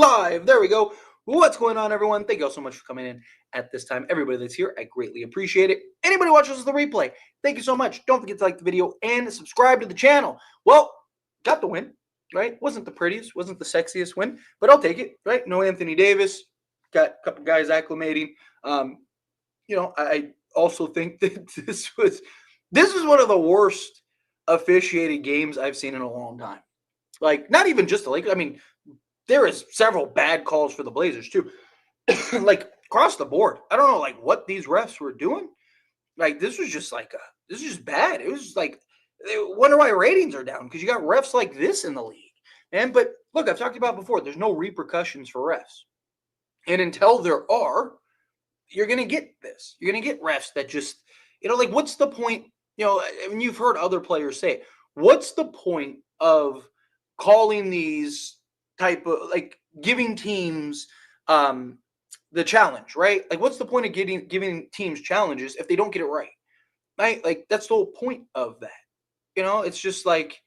live. There we go. What's going on, everyone? Thank you all so much for coming in at this time. Everybody that's here, I greatly appreciate it. Anybody watches the replay, thank you so much. Don't forget to like the video and subscribe to the channel. Well, got the win, right? Wasn't the prettiest, wasn't the sexiest win, but I'll take it, right? No Anthony Davis. Got a couple guys acclimating. I also think that this was one of the worst officiated games I've seen in a long time. Like, not even just the Lakers. I mean, there is several bad calls for the Blazers too. Like, across the board. I don't know, like, what these refs were doing. Like, this was just bad. It was just like, they wonder why ratings are down, because you got refs like this in the league. And but look, I've talked about before, there's no repercussions for refs. And until there are, you're going to get this. You're going to get refs that just, like, what's the point? I mean, you've heard other players say, what's the point of calling these type of, like, giving teams the challenge, right? Like, what's the point of giving teams challenges if they don't get it right? Right? Like, that's the whole point of that. It's just like,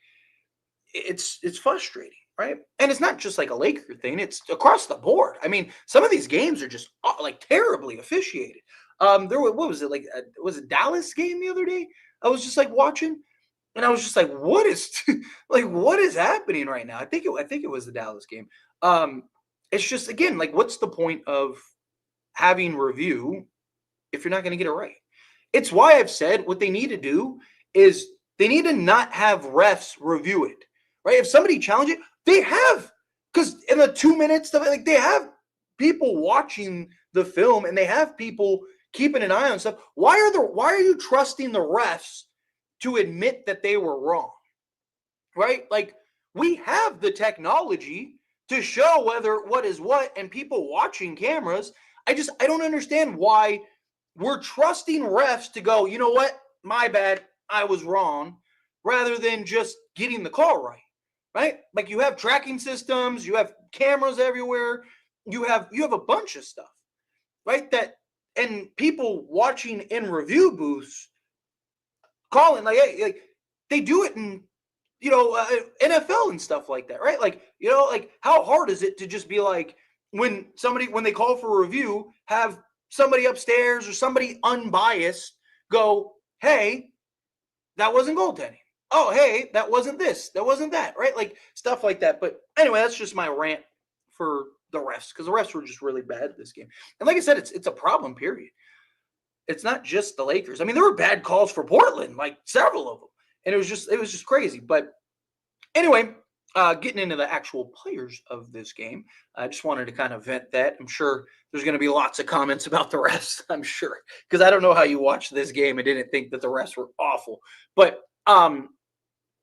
it's frustrating. Right. And it's not just like a Laker thing. It's across the board. I mean, some of these games are just like terribly officiated. What was it? Like, was it Dallas game the other day? I was just like watching, and I was just like, what is what is happening right now? I think it was the Dallas game. It's just, again, like, what's the point of having review if you're not going to get it right? It's why I've said what they need to do is they need to not have refs review it. Right. If somebody challenges it, they have, because in the 2 minutes, like, they have people watching the film and they have people keeping an eye on stuff. Why are you trusting the refs to admit that they were wrong? Right? Like, we have the technology to show what is what, and people watching cameras. I don't understand why we're trusting refs to go, you know what? My bad. I was wrong, rather than just getting the call right. Right? Like, you have tracking systems, you have cameras everywhere, you have a bunch of stuff, right? And people watching in review booths calling, like, hey, like, they do it in, NFL and stuff like that, right? Like, like, how hard is it to just be like, when they call for a review, have somebody upstairs or somebody unbiased go, hey, that wasn't goaltending. Oh, hey, that wasn't this, that wasn't that, right? Like, stuff like that. But anyway, that's just my rant for the refs, because the refs were just really bad at this game. And like I said, it's a problem, period. It's not just the Lakers. I mean, there were bad calls for Portland, like several of them. And it was just crazy. But anyway, getting into the actual players of this game, I just wanted to kind of vent that. I'm sure there's going to be lots of comments about the refs, I'm sure, because I don't know how you watched this game and didn't think that the refs were awful. But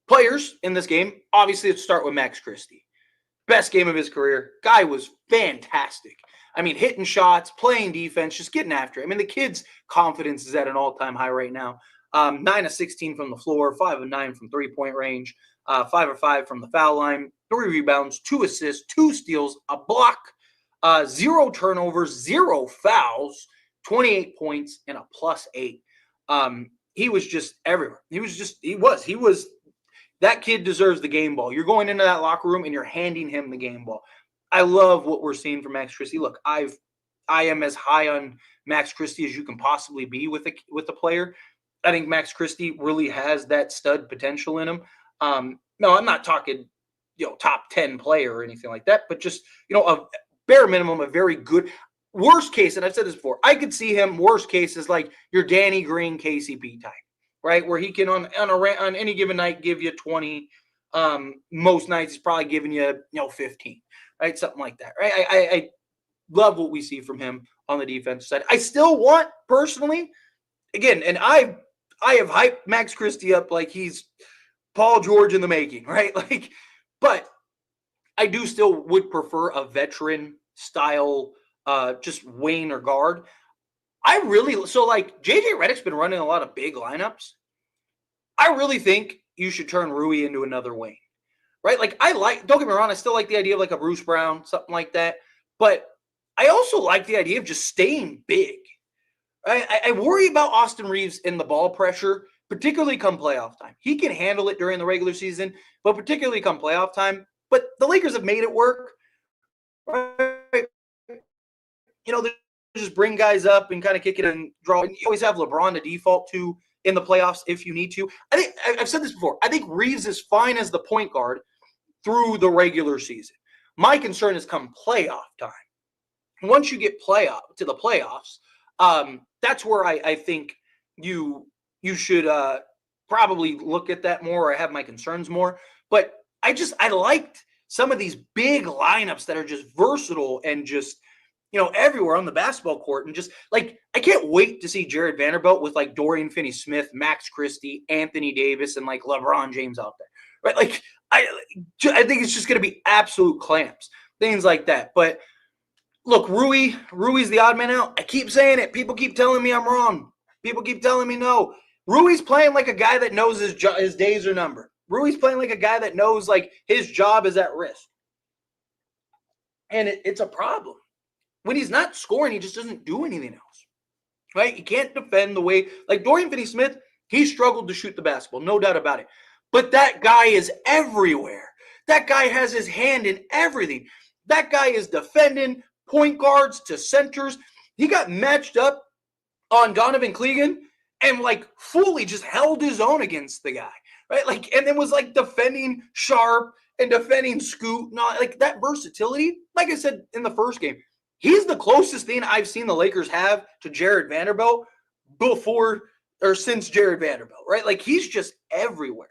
players in this game, obviously, let's start with Max Christie. Best game of his career. Guy was fantastic. I mean, hitting shots, playing defense, just getting after it. I mean, the kid's confidence is at an all-time high right now. 9 of 16 from the floor, 5 of 9 from three-point range, 5 of 5 from the foul line, 3 rebounds, 2 assists, 2 steals, a block, 0 turnovers, 0 fouls, 28 points, and a +8. He was just everywhere. He was. That kid deserves the game ball. You're going into that locker room and you're handing him the game ball. I love what we're seeing from Max Christie. Look, I am as high on Max Christie as you can possibly be with a player. I think Max Christie really has that stud potential in him. No, I'm not talking, top 10 player or anything like that, but just, a bare minimum, a very good. Worst case, and I've said this before, I could see him, worst case, is like your Danny Green, KCP type. Right, where he can on any given night give you 20. Most nights he's probably giving you 15. Right, something like that. Right, I love what we see from him on the defensive side. I still want, personally, again, and I have hyped Max Christie up like he's Paul George in the making. Right, like, but I do still would prefer a veteran style, just wing or guard. Like, JJ Redick's been running a lot of big lineups. I really think you should turn Rui into another wing, right? Like, don't get me wrong, I still like the idea of like a Bruce Brown, something like that. But I also like the idea of just staying big. Right? I worry about Austin Reeves in the ball pressure, particularly come playoff time. He can handle it during the regular season, but particularly come playoff time. But the Lakers have made it work. right? You know, they just bring guys up and kind of kick it and draw. And you always have LeBron to default to in the playoffs if you need to. I think I've said this before. I think Reeves is fine as the point guard through the regular season. My concern is come playoff time. Once you get to the playoffs, that's where I think you should probably look at that more, or I have my concerns more. But I liked some of these big lineups that are just versatile and just everywhere on the basketball court, and just like I can't wait to see Jared Vanderbilt with like Dorian Finney-Smith, Max Christie, Anthony Davis, and like LeBron James out there, right? Like I think it's just going to be absolute clamps, things like that. But look, Rui's the odd man out. I keep saying it. People keep telling me I'm wrong. People keep telling me no. Rui's playing like a guy that knows his days are numbered. Rui's playing like a guy that knows like his job is at risk. And it's a problem. When he's not scoring, he just doesn't do anything else. Right? He can't defend the way like Dorian Finney-Smith, he struggled to shoot the basketball, no doubt about it. But that guy is everywhere. That guy has his hand in everything. That guy is defending point guards to centers. He got matched up on Donovan Clegan and like fully just held his own against the guy, right? Like, and then was like defending Sharp and defending Scoot. Not like that versatility. Like I said in the first game, he's the closest thing I've seen the Lakers have to Jared Vanderbilt before or since Jared Vanderbilt, right? Like he's just everywhere.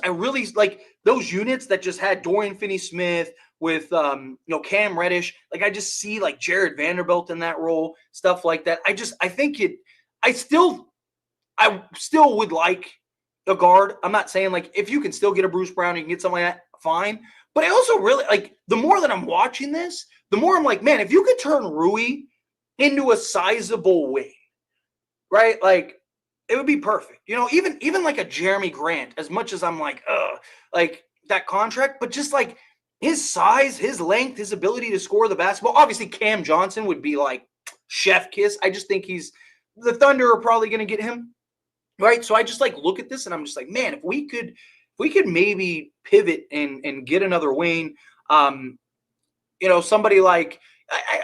I really like those units that just had Dorian Finney-Smith with Cam Reddish. Like I just see like Jared Vanderbilt in that role, stuff like that. I still would like a guard. I'm not saying like if you can still get a Bruce Brown, you can get something like that, fine. But I also really like the more that I'm watching this, the more I'm like, man, if you could turn Rui into a sizable wing, right? Like it would be perfect. Even like a Jeremy Grant, as much as I'm like that contract, but just like his size, his length, his ability to score the basketball. Obviously, Cam Johnson would be like chef kiss. I just think the Thunder are probably going to get him, right? So I just like look at this and I'm just like, man, if we could maybe pivot and get another wing, somebody like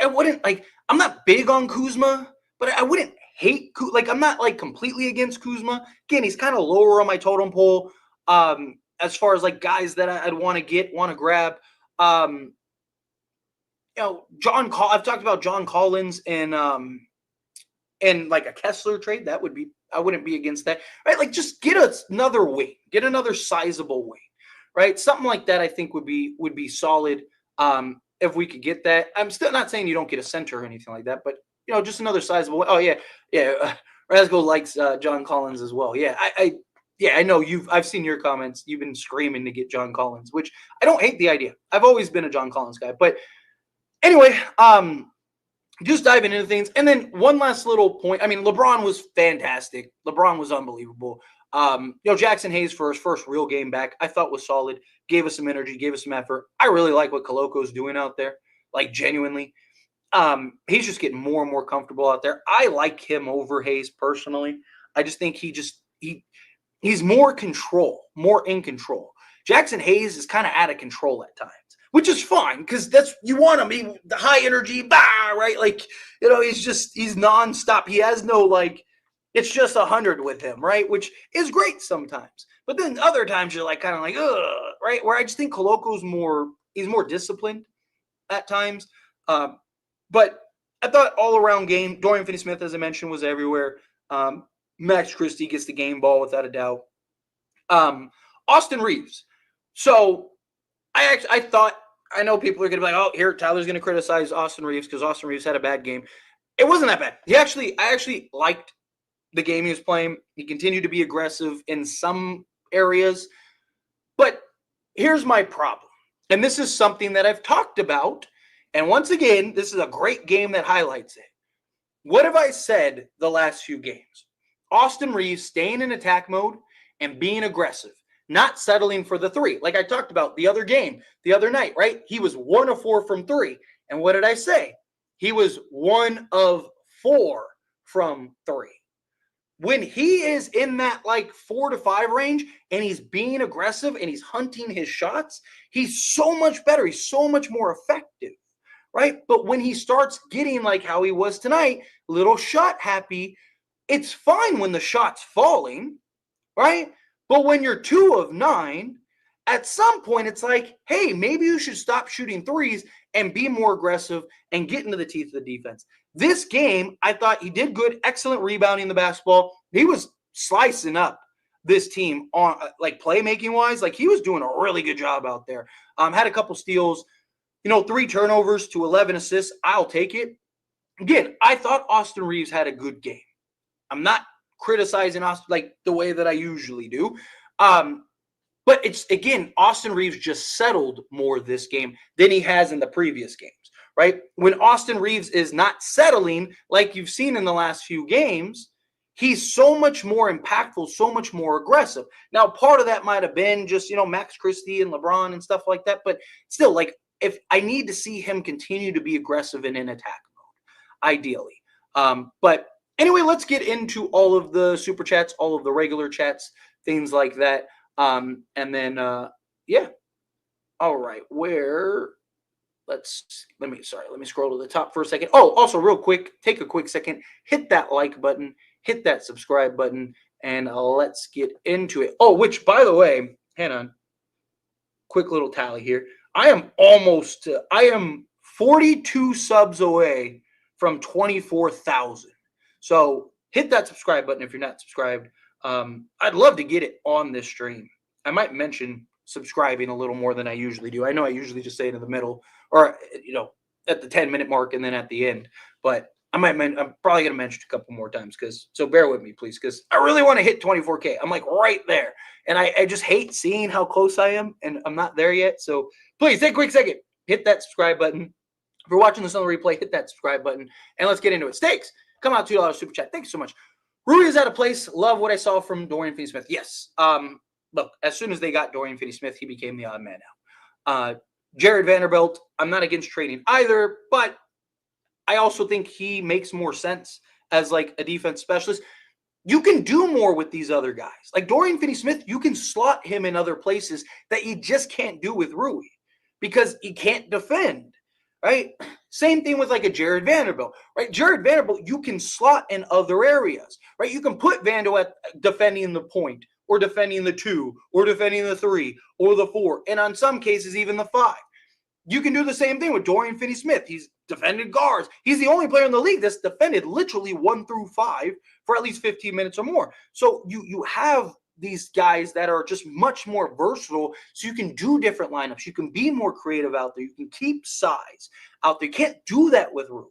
I wouldn't like. I'm not big on Kuzma, but I wouldn't hate like I'm not like completely against Kuzma. Again, he's kind of lower on my totem pole as far as like guys that I'd want to grab. I've talked about John Collins and like a Kessler trade. I wouldn't be against that, right? Like just get another wing, get another sizable wing, right? Something like that I think would be solid if we could get that. I'm still not saying you don't get a center or anything like that, but just another sizable. Oh yeah. Rasgo likes John Collins as well. Yeah, I know I've seen your comments. You've been screaming to get John Collins, which I don't hate the idea. I've always been a John Collins guy. But anyway, just diving into things. And then one last little point. I mean, LeBron was fantastic. LeBron was unbelievable. Jackson Hayes for his first real game back, I thought was solid. Gave us some energy, gave us some effort. I really like what Koloko's doing out there, like genuinely. He's just getting more and more comfortable out there. I like him over Hayes personally. I just think he's more in control. Jackson Hayes is kind of out of control at times, which is fine because you want him. The high energy, right? Like, he's nonstop. He has no like, it's just 100 with him, right? Which is great sometimes. But then other times you're like kind of like, ugh, right? Where I just think Koloko's he's more disciplined at times. But I thought all around game, Dorian Finney-Smith, as I mentioned, was everywhere. Max Christie gets the game ball without a doubt. Austin Reeves. So I thought, I know people are going to be like, oh, here, Tyler's going to criticize Austin Reeves because Austin Reeves had a bad game. It wasn't that bad. I actually liked the game he was playing. He continued to be aggressive in some areas. But here's my problem. And this is something that I've talked about. And once again, this is a great game that highlights it. What have I said the last few games? Austin Reeves staying in attack mode and being aggressive, not settling for the three. Like I talked about the other game, the other night, right? He was 1 of 4 from 3. And what did I say? He was 1 of 4 from 3. when he is in that like 4 to 5 range and he's being aggressive and he's hunting his shots, he's so much better. He's so much more effective, right? But when he starts getting like how he was tonight, little shot happy, it's fine when the shot's falling, right? But when you're 2 of 9, at some point it's like, hey, maybe you should stop shooting threes and be more aggressive and get into the teeth of the defense. This game, I thought he did good, excellent rebounding the basketball. He was slicing up this team on like playmaking wise. Like he was doing a really good job out there. Had a couple steals, 3 turnovers to 11 assists. I'll take it. Again, I thought Austin Reaves had a good game. I'm not criticizing Austin like the way that I usually do. But it's, again, Austin Reaves just settled more this game than he has in the previous games, right? When Austin Reaves is not settling like you've seen in the last few games, he's so much more impactful, so much more aggressive. Now, part of that might have been just, Max Christie and LeBron and stuff like that. But still, like, if I need to see him continue to be aggressive and in attack mode, ideally. But anyway, let's get into all of the super chats, all of the regular chats, things like that. And then, yeah. All right. Let me scroll to the top for a second. Oh, also real quick, take a quick second, hit that like button, hit that subscribe button, and let's get into it. Oh, which, by the way, hang on. Quick little tally here. I am 42 subs away from 24,000. So hit that subscribe button if you're not subscribed. I'd love to get it on this stream. I might mention subscribing a little more than I usually do. I know I usually just say it in the middle or, at the 10-minute mark and then at the end. But I'm probably going to mention a couple more times so bear with me, please, because I really want to hit 24K. I'm like right there. And I just hate seeing how close I am, and I'm not there yet. So please take a quick second, hit that subscribe button. If you're watching this on the replay, hit that subscribe button, and let's get into it. Stakes, come out $2 super chat. Thanks so much. Rui is out of place. Love what I saw from Dorian Finney-Smith. Yes. Look, as soon as they got Dorian Finney-Smith, he became the odd man out. Jared Vanderbilt, I'm not against trading either, but I also think he makes more sense as like a defense specialist. You can do more with these other guys. Like Dorian Finney-Smith, you can slot him in other places that you just can't do with Rui because he can't defend, right? Same thing with like a Jared Vanderbilt, right? Jared Vanderbilt, you can slot in other areas, right? You can put Vando at defending the point or defending the 2 or defending the 3 or the 4, and on some cases, even the 5. You can do the same thing with Dorian Finney-Smith. He's defended guards. He's the only player in the league that's defended literally 1 through 5 for at least 15 minutes or more. So you have these guys that are just much more versatile, so you can do different lineups. You can be more creative out there. You can keep size out there. You can't do that with Rui,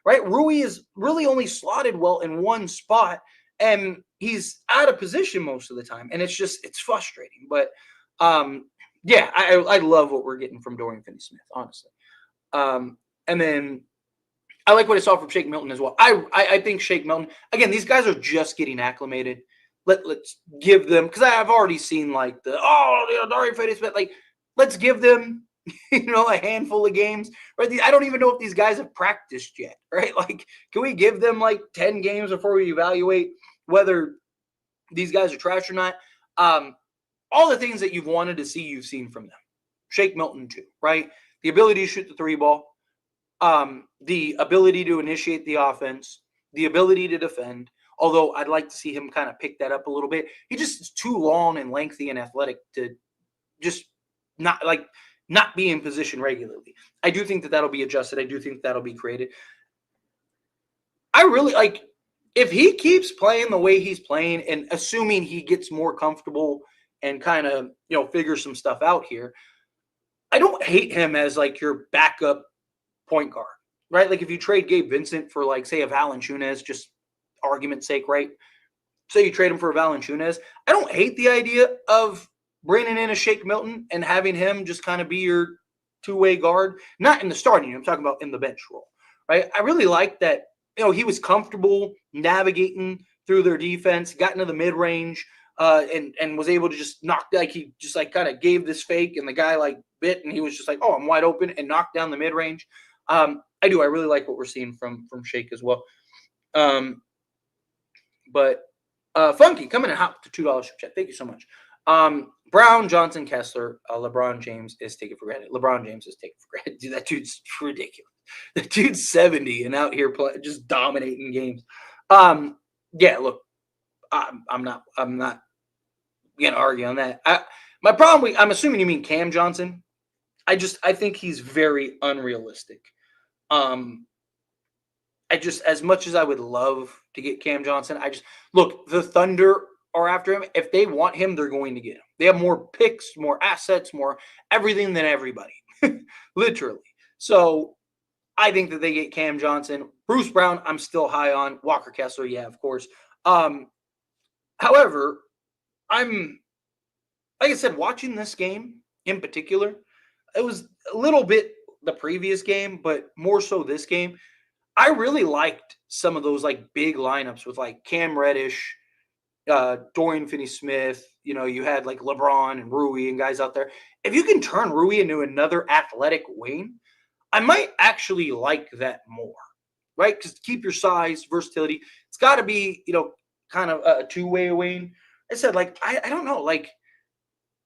right? Rui is really only slotted well in one spot, and he's out of position most of the time, and it's frustrating. But yeah, I love what we're getting from Dorian Finney-Smith, honestly. And then I like what I saw from Shake Milton as well. I think Shake Milton, again, these guys are just getting acclimated. Let's give them, because I've already seen like Dorian Finney-Smith, like let's give them, a handful of games. Right? I don't even know if these guys have practiced yet, right? Like, can we give them like 10 games before we evaluate whether these guys are trash or not? All the things that you've wanted to see, you've seen from them. Shake Milton too, right? The ability to shoot the 3 ball, the ability to initiate the offense, the ability to defend. Although I'd like to see him kind of pick that up a little bit. He just is too long and lengthy and athletic to just not be in position regularly. I do think that that'll be adjusted. I do think that'll be created. I really like if he keeps playing the way he's playing, and assuming he gets more comfortable and kind of, figure some stuff out here, I don't hate him as like your backup point guard, right? Like if you trade Gabe Vincent for like, say, a Valanciunas, just argument's sake, right? So you trade him for a Valanciunas. I don't hate the idea of bringing in a Shake Milton and having him just kind of be your two-way guard, not in the starting. I'm talking about in the bench role, right? I really like that, he was comfortable navigating through their defense, got into the mid-range, and was able to just knock, like he just like kind of gave this fake and the guy like bit and he was just like, oh, I'm wide open, and knocked down the mid-range. I really like what we're seeing from Shake as well. But Funky coming in hot to $2 super chat. Thank you so much. Brown, Johnson, Kessler, LeBron James is taken for granted. LeBron James is taken for granted. Dude, that dude's ridiculous. That dude's 70 and out here just dominating games. Yeah, look, I'm not gonna argue on that. My problem, I'm assuming you mean Cam Johnson. I think he's very unrealistic. I just, as much as I would love to get Cam Johnson, look, the Thunder are after him. If they want him, they're going to get him. They have more picks, more assets, more everything than everybody, literally. So I think that they get Cam Johnson. Bruce Brown, I'm still high on. Walker Kessler, yeah, of course. However, I'm, like I said, watching this game in particular, it was a little bit the previous game, but more so this game. I really liked some of those like big lineups with like Cam Reddish, Dorian Finney-Smith. You know, you had like LeBron and Rui and guys out there. If you can turn Rui into another athletic wing, I might actually like that more, right? Because keep your size, versatility. It's got to be, you know, kind of a two-way wing. I said, like, I don't know, like,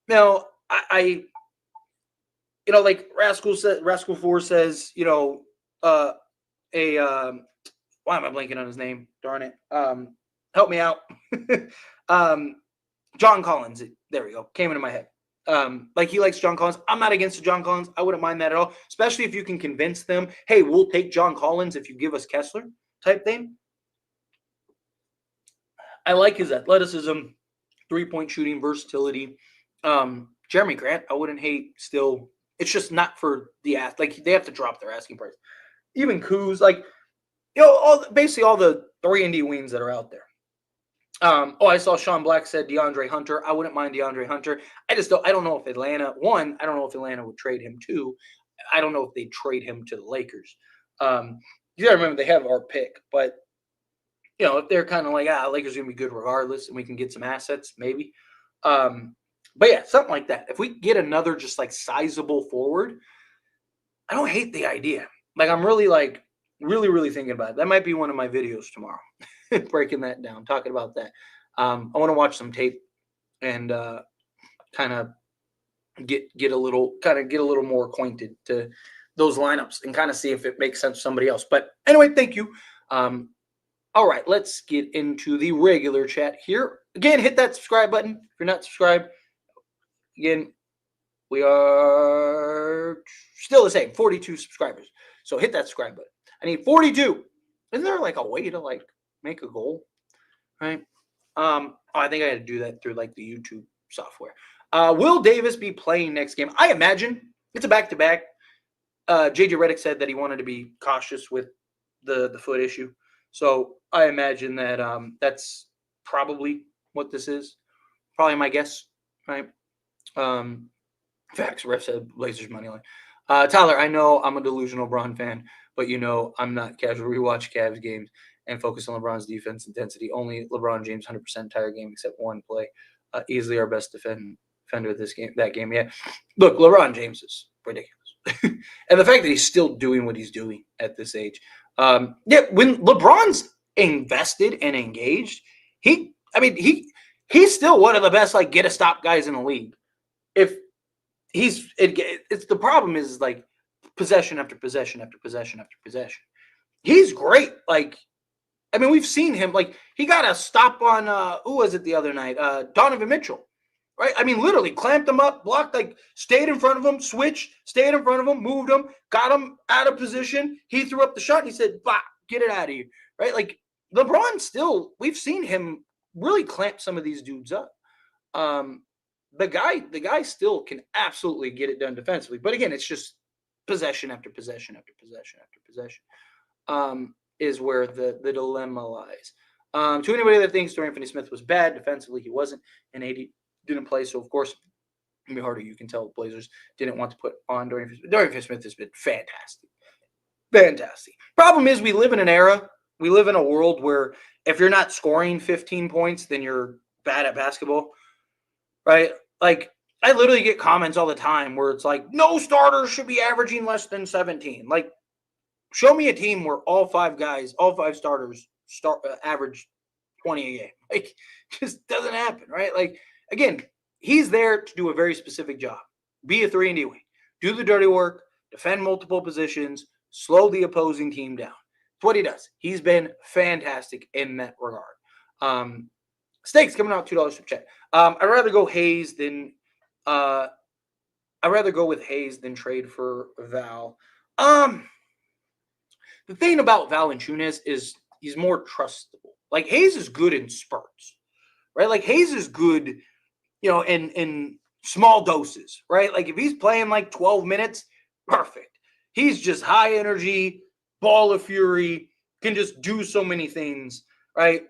you know, you know, like Rascal 4 says, you know, why am I blanking on his name? Darn it. Help me out. John Collins. There we go. Came into my head. Like he likes John Collins. I'm not against John Collins. I wouldn't mind that at all, especially if you can convince them, hey, we'll take John Collins if you give us Kessler type thing. I like his athleticism, 3-point shooting, versatility. Jeremy Grant, I wouldn't hate still. It's just not for the like they have to drop their asking price. Even Kuz, like, you know, basically all the 3-and-D wings that are out there. I saw Sean Black said DeAndre Hunter. I wouldn't mind DeAndre Hunter. I don't know if Atlanta, one, I don't know if Atlanta would trade him. Two, I don't know if they'd trade him to the Lakers. You gotta remember they have our pick, but you know, if they're kind of like, Lakers are gonna be good regardless, and we can get some assets, maybe. But yeah, something like that. If we get another just like sizable forward, I don't hate the idea. Like I'm really thinking about it. That might be one of my videos tomorrow, breaking that down, talking about that. I want to watch some tape and kind of get a little more acquainted to those lineups and kind of see if it makes sense to somebody else. But anyway, thank you. All right, let's get into the regular chat here. Again, hit that subscribe button if you're not subscribed. Again, we are still the same, 42 subscribers. So hit that subscribe button. I need 42. Isn't there like a way to like make a goal? Right? I think I had to do that through like the YouTube software. Will Davis be playing next game? I imagine it's a back-to-back. JJ Redick said that he wanted to be cautious with the foot issue. So I imagine that that's probably what this is. Probably my guess, right? Facts. Ref said Blazers money line. Tyler, I know I'm a delusional LeBron fan, but you know I'm not casual. Rewatch Cavs games and focus on LeBron's defense intensity. Only LeBron James 100% entire game except one play. Easily our best defender that game. Yeah. Look, LeBron James is ridiculous. And the fact that he's still doing what he's doing at this age. When LeBron's invested and engaged, he's still one of the best like get a stop guys in the league. If it's the problem is like possession after possession after possession after possession. He's great. Like, I mean, we've seen him. Like, he got a stop on who was it the other night? Donovan Mitchell, right? I mean, literally clamped him up, blocked, like stayed in front of him, switched, stayed in front of him, moved him, got him out of position. He threw up the shot. And he said, "Bah, get it out of here," right? Like LeBron still, we've seen him really clamp some of these dudes up. The guy still can absolutely get it done defensively. But again, it's just possession after possession after possession after possession is where the dilemma lies. To anybody that thinks Dorian Finney-Smith was bad defensively, he wasn't, and AD didn't play. So, of course, it'll be harder. You can tell the Blazers didn't want to put on Dorian Finney-Smith. Dorian Finney-Smith has been fantastic. Fantastic. Problem is we live in a world where if you're not scoring 15 points, then you're bad at basketball. Right? Like, I literally get comments all the time where it's like, no starters should be averaging less than 17. Like, show me a team where all five starters average 20 a game. Like, just doesn't happen, right? Like, again, he's there to do a very specific job. Be a 3-and-D wing. Do the dirty work, defend multiple positions, slow the opposing team down. That's what he does. He's been fantastic in that regard. Stakes coming out $2 from chat. I'd rather go Hayes than I'd rather go with Hayes than trade for Val. The thing about Valanciunas is he's more trustable. Like, Hayes is good in spurts, right? Like, Hayes is good, in small doses, right? Like, if he's playing like 12 minutes, perfect. He's just high energy, ball of fury, can just do so many things, right?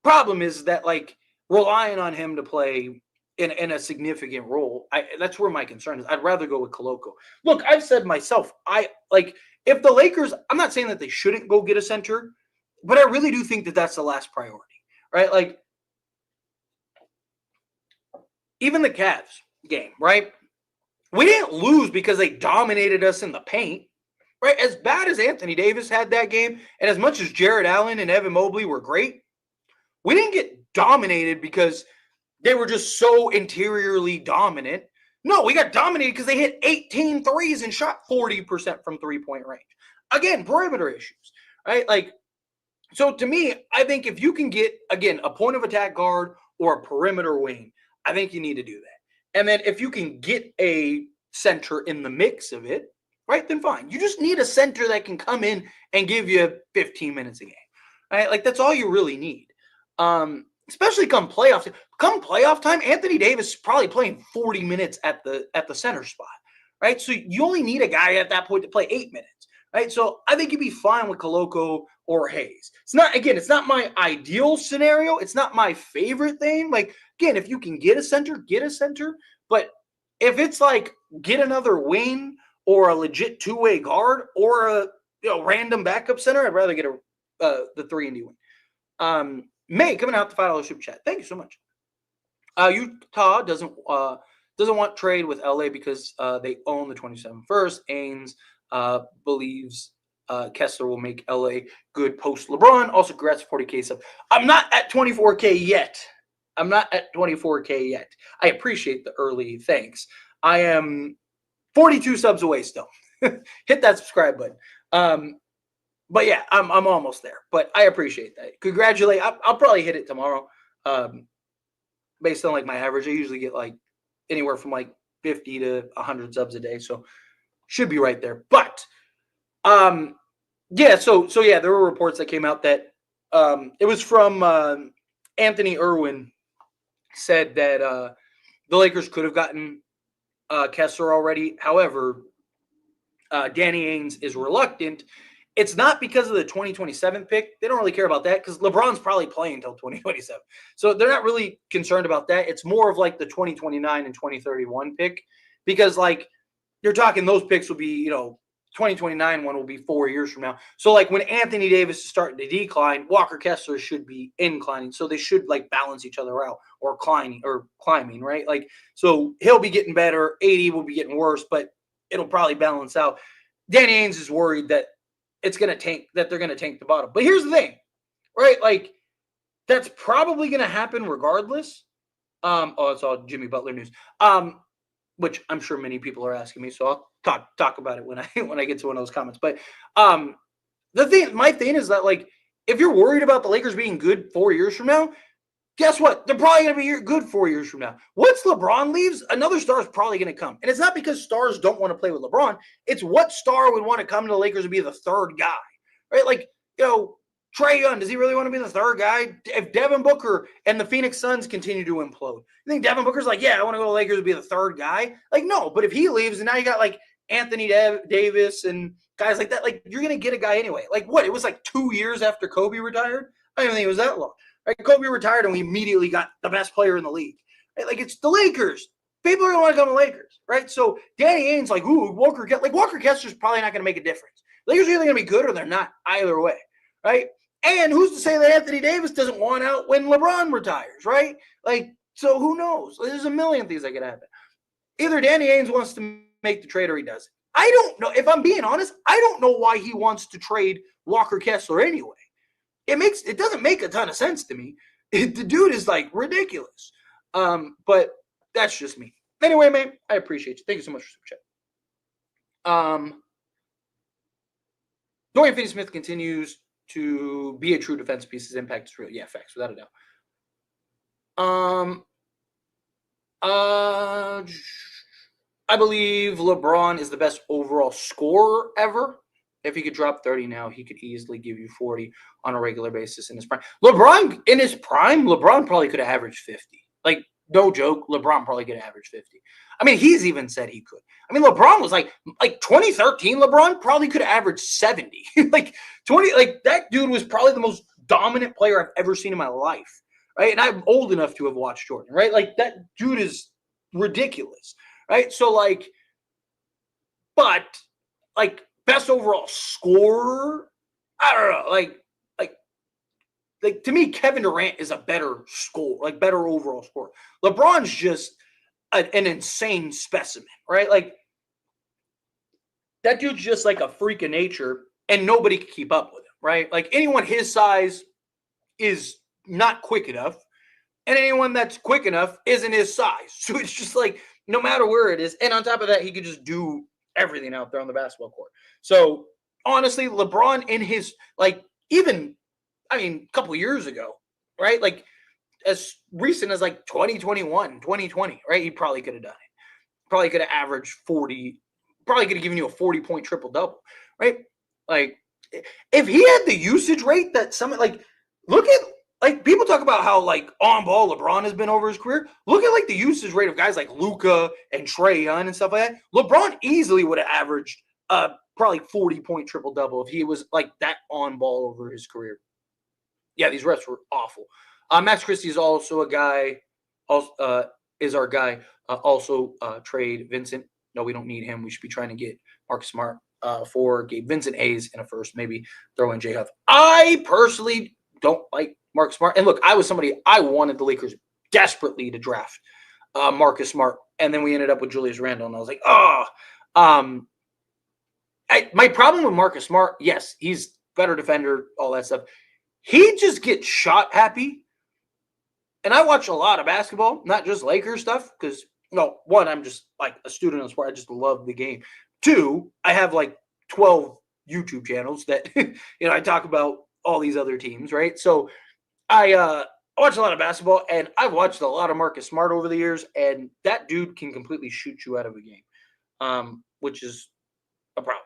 Problem is that, like, relying on him to play in a significant role, that's where my concern is. I'd rather go with Koloko. Look, I've said myself, if the Lakers, I'm not saying that they shouldn't go get a center, but I really do think that that's the last priority, right? Like, even the Cavs game, right? We didn't lose because they dominated us in the paint, right? As bad as Anthony Davis had that game, and as much as Jared Allen and Evan Mobley were great, we didn't get dominated because they were just so interiorly dominant. No, we got dominated because they hit 18 threes and shot 40% from three-point range. Again, perimeter issues, right? Like, so to me, I think if you can get, again, a point of attack guard or a perimeter wing, I think you need to do that. And then if you can get a center in the mix of it, right, then fine. You just need a center that can come in and give you 15 minutes a game, right? Like, that's all you really need. Especially come playoffs. Come playoff time, Anthony Davis is probably playing 40 minutes at the center spot, right? So you only need a guy at that point to play 8 minutes, right? So I think you'd be fine with Koloko or Hayes. It's not my ideal scenario. It's not my favorite thing. Like, again, if you can get a center, get a center. But if it's like get another wing or a legit two-way guard or a random backup center, I'd rather get the 3-and-D wing. May coming out the $5 super chat. Thank you so much. Utah doesn't want trade with LA because they own the 27 first. Ainge believes Kessler will make LA good post LeBron. Also, congrats 40K sub. I'm not at 24K yet. I appreciate the early thanks. I am 42 subs away still. Hit that subscribe button. But yeah, I'm almost there. But I appreciate that. Congratulate. I'll probably hit it tomorrow. Based on like my average, I usually get like anywhere from like 50 to 100 subs a day. So should be right there. But yeah, so yeah, there were reports that came out that it was from Anthony Irwin said that the Lakers could have gotten Kessler already. However, Danny Ainge is reluctant. It's not because of the 2027 pick. They don't really care about that because LeBron's probably playing until 2027. So they're not really concerned about that. It's more of like the 2029 and 2031 pick because like you're talking those picks will be, 2029 one will be 4 years from now. So like when Anthony Davis is starting to decline, Walker Kessler should be inclining. So they should like balance each other out or climbing, right? Like, so he'll be getting better. AD will be getting worse, but it'll probably balance out. Danny Ainge is worried that they're going to tank the bottom. But here's the thing, right? Like, that's probably going to happen regardless. It's all Jimmy Butler news. Which I'm sure many people are asking me, so I'll talk about it when I get to one of those comments. But my thing is that like if you're worried about the Lakers being good 4 years from now, guess what? They're probably going to be good 4 years from now. Once LeBron leaves, another star is probably going to come. And it's not because stars don't want to play with LeBron. It's what star would want to come to the Lakers and be the third guy, right? Like, Trae Young, does he really want to be the third guy? If Devin Booker and the Phoenix Suns continue to implode, you think Devin Booker's like, yeah, I want to go to the Lakers and be the third guy? Like, no. But if he leaves and now you got like Anthony Davis and guys like that, like you're going to get a guy anyway. Like what? It was like 2 years after Kobe retired? I don't even think it was that long. Right? Kobe retired and we immediately got the best player in the league. Right? Like it's the Lakers. People are going to want to come to Lakers, right? So Danny Ainge's like, ooh, Walker Kessler's probably not going to make a difference. Lakers are either going to be good or they're not. Either way, right? And who's to say that Anthony Davis doesn't want out when LeBron retires, right? Like, so who knows? There's a million things that could happen. Either Danny Ainge wants to make the trade or he doesn't. I don't know. If I'm being honest, I don't know why he wants to trade Walker Kessler anyway. it doesn't make a ton of sense to me. The dude is like ridiculous. But that's just me. Anyway, man, I appreciate you. Thank you so much for super chat. Dorian Finney-Smith continues to be a true defense piece. His impact is real. Yeah, facts, without a doubt. I believe LeBron is the best overall scorer ever. If he could drop 30 now, he could easily give you 40 on a regular basis in his prime. LeBron, in his prime, LeBron probably could have averaged 50. Like, no joke, LeBron probably could have averaged 50. I mean, he's even said he could. I mean, LeBron was like 2013, LeBron probably could have averaged 70. like that dude was probably the most dominant player I've ever seen in my life. Right? And I'm old enough to have watched Jordan, right? Like, that dude is ridiculous. Right? So, but best overall scorer, I don't know. Like to me, Kevin Durant is a better score, better overall scorer. LeBron's just an insane specimen, right? Like, that dude's just like a freak of nature, and nobody can keep up with him, right? Like, anyone his size is not quick enough, and anyone that's quick enough isn't his size. So it's just like, no matter where it is, and on top of that, he could just do everything out there on the basketball court. So honestly, LeBron in his even, a couple of years ago, right? Like, as recent as 2021, 2020, right? He probably could have done it. Probably could have averaged 40, probably could have given you a 40-point triple-double, right? Like, if he had the usage rate that look at, people talk about how on ball LeBron has been over his career. Look at the usage rate of guys like Luka and Trae Young and stuff like that. LeBron easily would have averaged probably 40-point triple-double if he was that on ball over his career. Yeah, these refs were awful. Max Christie is also a guy, is our guy. Also, trade Vincent. No, we don't need him. We should be trying to get Marcus Smart for Gabe Vincent, Hayes in a first, maybe throw in Jay Huff. I personally don't like Marcus Smart. And look, I was somebody, I wanted the Lakers desperately to draft Marcus Smart. And then we ended up with Julius Randle. And I was like, my problem with Marcus Smart, yes, he's better defender, all that stuff. He just gets shot happy. And I watch a lot of basketball, not just Lakers stuff, because, one, I'm just a student of sport. I just love the game. Two, I have 12 YouTube channels that, I talk about all these other teams, right? So I watch a lot of basketball, and I've watched a lot of Marcus Smart over the years, and that dude can completely shoot you out of a game, which is a problem.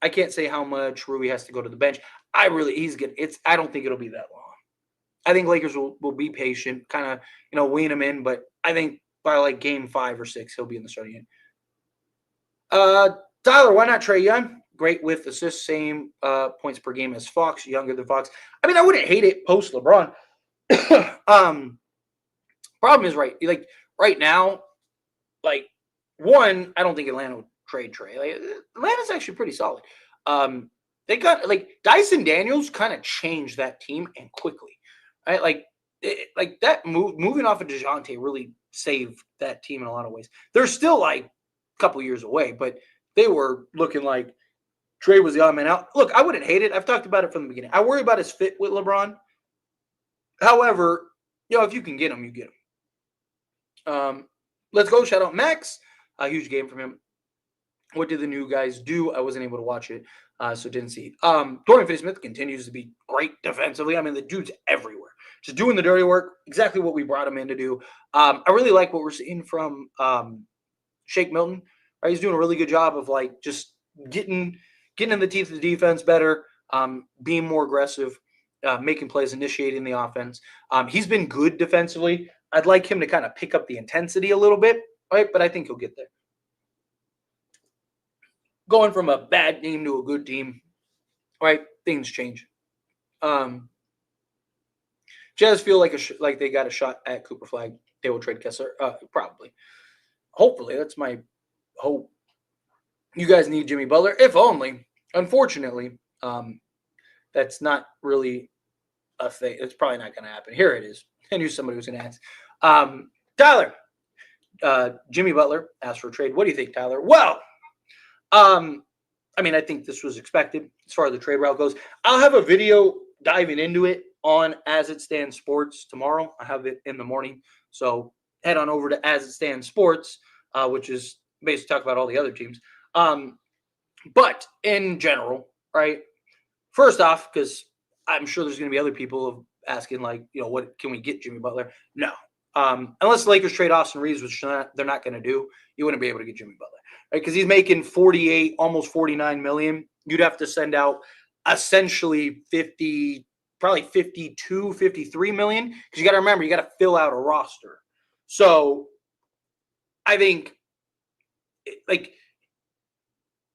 I can't say how much Rui has to go to the bench. He's good. I don't think it'll be that long. I think Lakers will be patient, kind of, wean him in, but I think by game 5 or 6, he'll be in the starting end. Tyler, why not Trae Young? Great with assists, same points per game as Fox, younger than Fox. I wouldn't hate it post LeBron. Problem is, right now, one, I don't think Atlanta would trade Trae. Atlanta's actually pretty solid. They got Dyson Daniels kind of changed that team, and quickly, right? That moving off of DeJounte really saved that team in a lot of ways. They're still a couple years away, but they were looking like Trae was the odd man out. Look, I wouldn't hate it. I've talked about it from the beginning. I worry about his fit with LeBron. However, if you can get him, you get him. Let's go. Shout out Max. A huge game from him. What did the new guys do? I wasn't able to watch it, so didn't see. Dorian Finney-Smith continues to be great defensively. The dude's everywhere. Just doing the dirty work, exactly what we brought him in to do. I really like what we're seeing from Shake Milton. Right? He's doing a really good job of just getting in the teeth of the defense better, being more aggressive, making plays, initiating the offense. He's been good defensively. I'd like him to kind of pick up the intensity a little bit, right? But I think he'll get there. Going from a bad team to a good team, right? Things change. Jazz feel like they got a shot at Cooper Flag. They will trade Kessler, probably. Hopefully, that's my hope. You guys need Jimmy Butler, if only. Unfortunately, that's not really a thing. It's probably not going to happen. Here it is. I knew somebody was going to ask. Tyler, Jimmy Butler asked for a trade. What do you think, Tyler? Well, I mean, I think this was expected as far as the trade route goes. I'll have a video diving into it on As It Stands Sports tomorrow. I have it in the morning. So head on over to As It Stands Sports, which is basically talk about all the other teams. But in general, right? First off, because I'm sure there's going to be other people asking, like, what can we get Jimmy Butler? No. Unless the Lakers trade Austin Reeves, which they're not going to do, you wouldn't be able to get Jimmy Butler, right? Because he's making 48, almost 49 million. You'd have to send out essentially 50, probably 52, 53 million. Because you got to remember, you got to fill out a roster. So I think, like,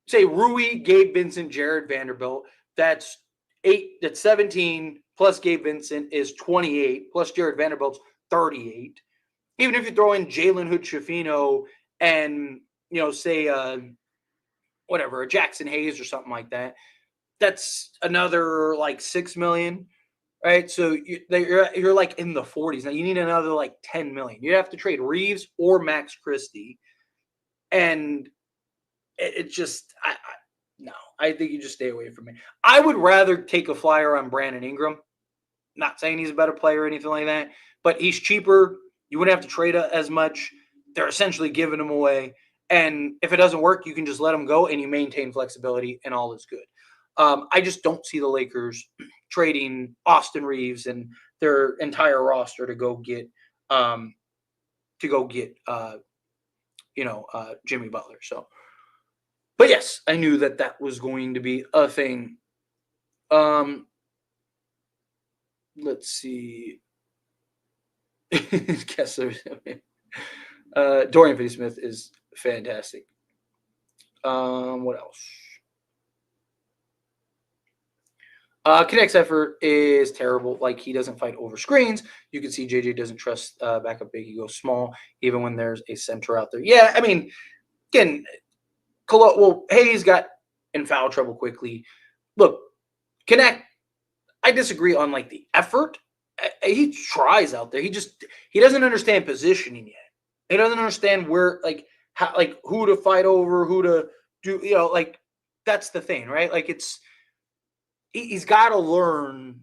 say Rui, Gabe Vincent, Jared Vanderbilt, that's 17 plus Gabe Vincent is 28, plus Jared Vanderbilt's 38. Even if you throw in Jalen Hood-Schifino and, say whatever, a Jackson Hayes or something like that, that's another like 6 million, right? So you're like in the 40s. Now you need another like 10 million. You'd have to trade Reeves or Max Christie. And it just, no, I think you just stay away from me. I would rather take a flyer on Brandon Ingram. Not saying he's a better player or anything like that, but he's cheaper. You wouldn't have to trade as much. They're essentially giving him away. And if it doesn't work, you can just let him go and you maintain flexibility and all is good. I just don't see the Lakers trading Austin Reeves and their entire roster to go get Jimmy Butler. So, but yes, I knew that was going to be a thing. Let's see. Kessler. Dorian Finney-Smith is fantastic. What else? Kinect's effort is terrible. Like, he doesn't fight over screens. You can see JJ doesn't trust backup big. He goes small, even when there's a center out there. Yeah, I mean, again, Hayes got in foul trouble quickly. Look, Kinect, I disagree on like the effort. He tries out there. He doesn't understand positioning yet. He doesn't understand where, like, how, like, who to fight over, who to do. Like, that's the thing, right? Like, he's got to learn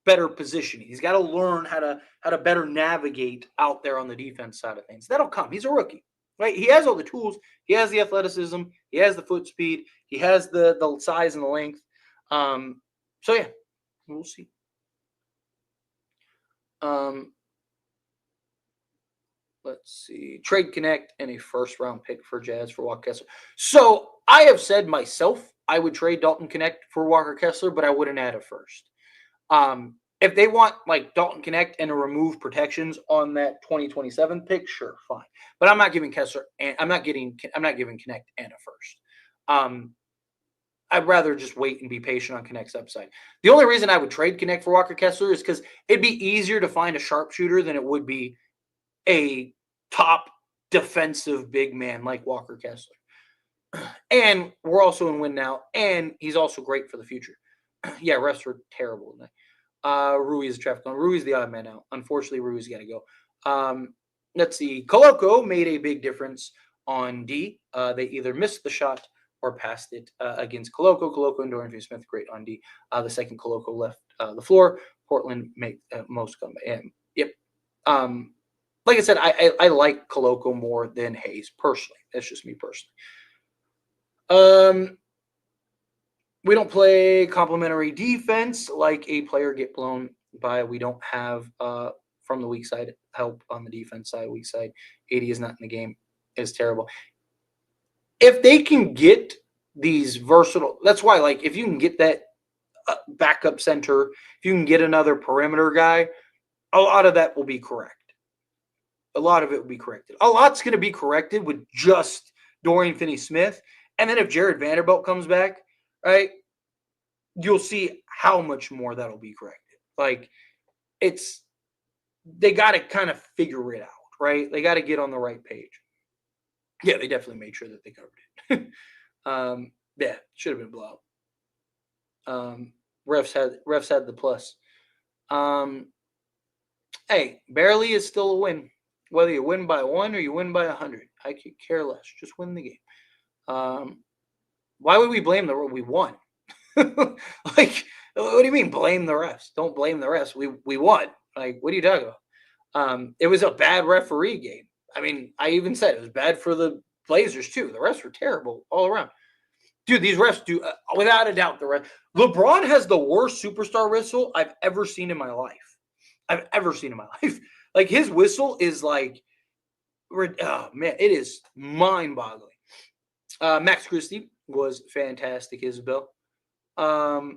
better positioning. He's got to learn how to better navigate out there on the defense side of things. That'll come. He's a rookie, right? He has all the tools. He has the athleticism. He has the foot speed. He has the size and the length. So yeah, we'll see. Let's see. Trade Kinect and a first-round pick for Jazz for Walker Kessler. So I have said myself I would trade Dalton Kinect for Walker Kessler, but I wouldn't add a first. If they want like Dalton Kinect and to remove protections on that 2027 pick, sure, fine. But I'm not giving Kessler and I'm not giving Kinect and a first. I'd rather just wait and be patient on Kinect's upside. The only reason I would trade Kinect for Walker Kessler is because it'd be easier to find a sharpshooter than it would be a top defensive big man like Walker Kessler. And we're also in win now, and he's also great for the future. Yeah, refs were terrible tonight. Rui is a traffic cone. Rui's the odd man out. Unfortunately, Rui's got to go. Let's see. Koloko made a big difference on D. They either missed the shot or passed it against Koloko. Koloko and Dorian Finney-Smith great on D. The second Koloko left the floor. Portland made most come in. Yep. Like I said, I like Koloko more than Hayes personally. That's just me personally. We don't play complementary defense like a player get blown by. We don't have from the weak side help on the defense side. Weak side, 80 is not in the game. It's terrible. If they can get these versatile, that's why, like, if you can get that backup center, if you can get another perimeter guy, a lot of that will be correct. A lot of it will be corrected. A lot's going to be corrected with just Dorian Finney-Smith. And then if Jared Vanderbilt comes back, right, you'll see how much more that'll be corrected. Like, they got to kind of figure it out, right? They got to get on the right page. Yeah, they definitely made sure that they covered it. Yeah, should have been blowout. Refs had the plus. Hey, barely is still a win. Whether you win by 1 or you win by 100, I could care less. Just win the game. Why would we blame the we won? Like, what do you mean blame the refs? Don't blame the refs. We won. Like, what are you talking about? It was a bad referee game. I mean, I even said it was bad for the Blazers too. The refs were terrible all around. Dude, these refs do without a doubt the ref. LeBron has the worst superstar whistle I've ever seen in my life. I've ever seen in my life. Like his whistle is like, oh man, it is mind-boggling. Max Christie was fantastic, Isabel. Rui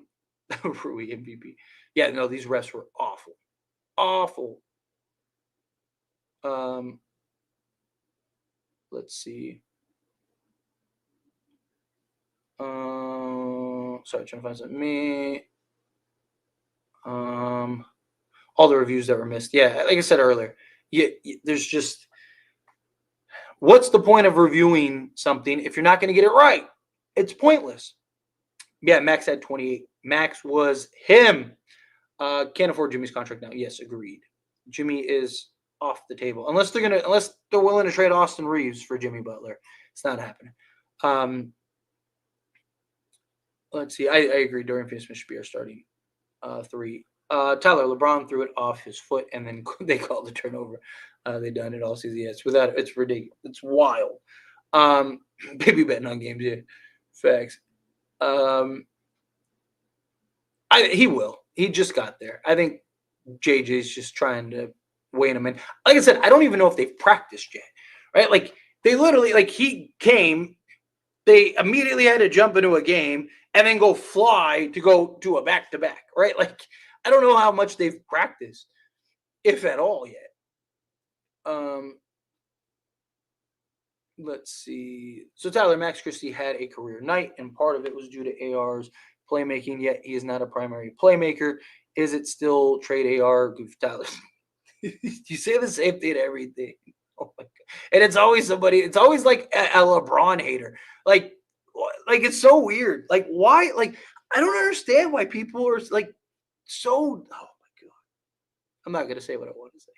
MVP. Yeah, no, these refs were awful, awful. Um, let's see. Sorry, trying to find something. Me. All the reviews that were missed. Yeah, like I said earlier, there's just what's the point of reviewing something if you're not going to get it right? It's pointless. Yeah, Max had 28. Max was him. Can't afford Jimmy's contract now. Yes, agreed. Jimmy is off the table unless they're willing to trade Austin Reeves for Jimmy Butler. It's not happening. Let's see. I agree. Dorian Finney-Smith should be our starting three. Tyler LeBron threw it off his foot, and then they called the turnover. They done it all season. Yeah, it's ridiculous. It's wild. Baby betting on games. Yeah, facts. He will. He just got there. I think JJ's just trying to weigh him in. Like I said, I don't even know if they've practiced yet. Right? Like they literally, like he came. They immediately had to jump into a game and then go fly to go do a back-to-back, right? Like, I don't know how much they've practiced, if at all, yet. Let's see. So Tyler Max Christie had a career night, and part of it was due to AR's playmaking, yet he is not a primary playmaker. Is it still trade AR? Goof Tyler. You say the same thing to everything. Oh my god! And it's always somebody. It's always like a LeBron hater. Like it's so weird. Like why? Like I don't understand why people are like so. Oh my god! I'm not gonna say what I want to say.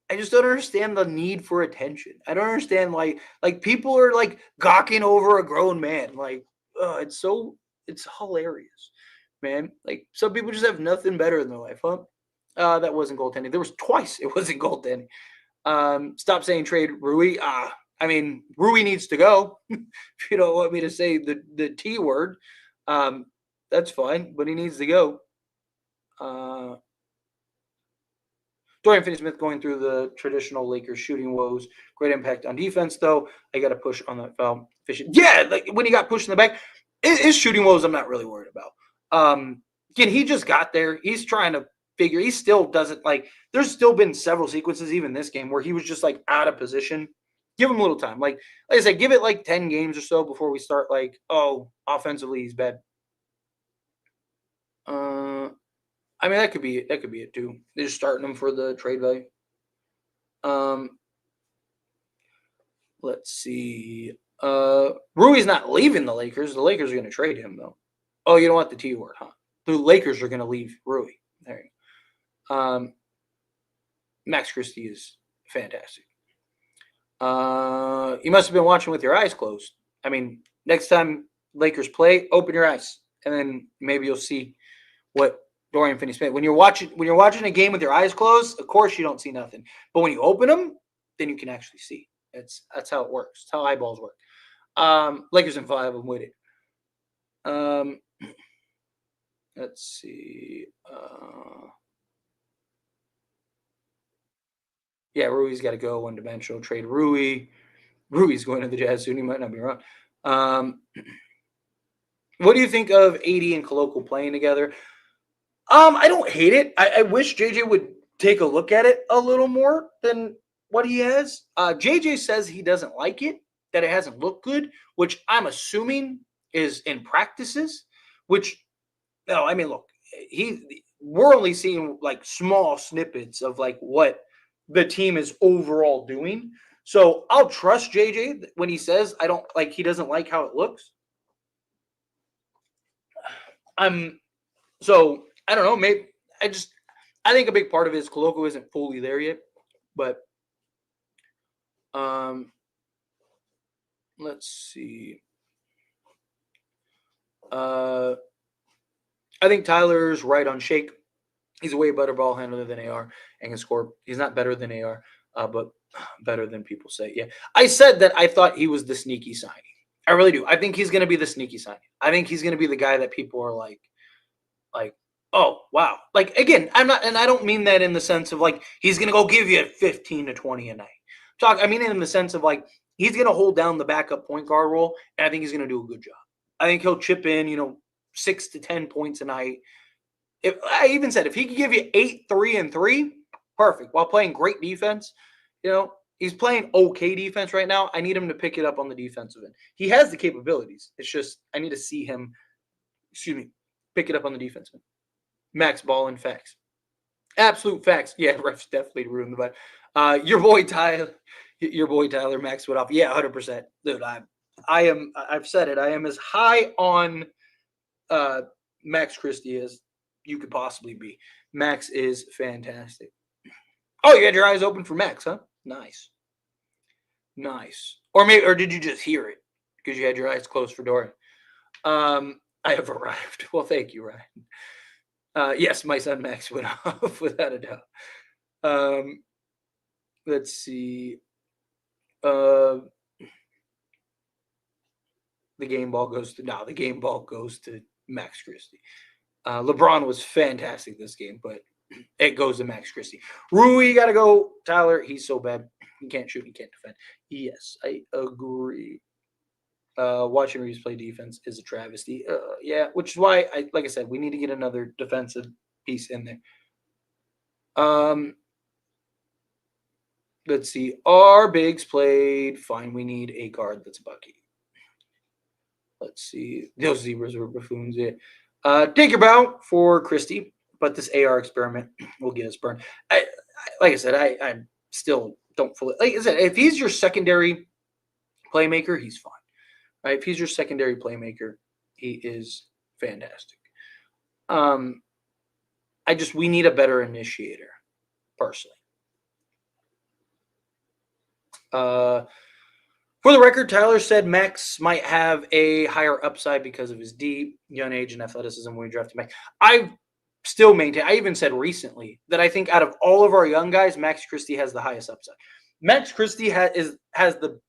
I just don't understand the need for attention. I don't understand why like people are like gawking over a grown man. Like it's hilarious, man. Like some people just have nothing better in their life, huh? That wasn't goaltending. There was twice it wasn't goaltending. Stop saying trade Rui. I mean, Rui needs to go. If you don't want me to say the T word, that's fine, but he needs to go. Dorian Finney-Smith going through the traditional Lakers shooting woes. Great impact on defense, though. I got to push on that foul. Yeah, like when he got pushed in the back, his shooting woes I'm not really worried about. Again, he just got there. He's trying to figure. He still doesn't like. There's still been several sequences, even this game, where he was just like out of position. Give him a little time. Like I said, give it like 10 games or so before we start like, oh, offensively he's bad. I mean that could be it too. They're just starting him for the trade value. Let's see. Rui's not leaving the Lakers. The Lakers are going to trade him though. Oh, you don't want the T word, huh? The Lakers are going to leave Rui. There you go. Max Christie is fantastic. You must have been watching with your eyes closed. I mean, next time Lakers play, open your eyes, and then maybe you'll see what Dorian Finney-Smith. When you're watching a game with your eyes closed, of course you don't see nothing. But when you open them, then you can actually see. That's how it works. It's how eyeballs work. Lakers in 5. I'm with it. Let's see. Yeah, Rui's got to go one-dimensional. Trade Rui. Rui's going to the Jazz soon. He might not be wrong. What do you think of AD and Koloko playing together? I don't hate it. I wish JJ would take a look at it a little more than what he has. JJ says he doesn't like it, that it hasn't looked good, which I'm assuming is in practices, which no, I mean, look, we're only seeing like small snippets of like what the team is overall doing. So I'll trust JJ when he says he doesn't like how it looks. So I don't know, maybe I think a big part of it is Koloko isn't fully there yet, but Let's see. I think Tyler's right on Shake. He's a way better ball handler than AR and can score. He's not better than AR, but better than people say. Yeah. I said that I thought he was the sneaky signing. I really do. I think he's going to be the sneaky signing. I think he's going to be the guy that people are like, oh, wow. Like, again, I'm not, and I don't mean that in the sense of like, he's going to go give you 15 to 20 a night. I mean it in the sense of like, he's going to hold down the backup point guard role, and I think he's going to do a good job. I think he'll chip in, 6 to 10 points a night. If I even said if he could give you 8, 3, and 3, perfect. While playing great defense, he's playing okay defense right now. I need him to pick it up on the defensive end. He has the capabilities. It's just I need to see him, pick it up on the defensive end. Max Ball and facts. Absolute facts. Yeah, refs definitely ruined the bet. Your boy Tyler Max went off. Yeah, 100%. Dude, I've said it. I am as high on Max Christie as you could possibly be. Max is fantastic. Oh, you had your eyes open for Max, huh? Nice. Or did you just hear it because you had your eyes closed for Dorian? I have arrived. Well, thank you, Ryan. Yes, my son Max went off without a doubt. Let's see. The game ball goes to Max Christie. LeBron was fantastic this game, but it goes to Max Christie. Rui got to go. Tyler, he's so bad. He can't shoot. He can't defend. Yes, I agree. Watching Reeves play defense is a travesty. Yeah, which is why, like I said, we need to get another defensive piece in there. Let's see. Our bigs played fine. We need a guard that's a Bucky. Let's see. Those Zebras were buffoons. Yeah. Take your bow for Christie, but this AR experiment will get us burned. Like I said, I still don't fully. Like I said, if he's your secondary playmaker, he's fine. Right? If he's your secondary playmaker, he is fantastic. We need a better initiator, personally. For the record, Tyler said Max might have a higher upside because of his deep, young age, and athleticism when we drafted Max. I still maintain, I even said recently that I think out of all of our young guys, Max Christie has the highest upside. Max Christie has the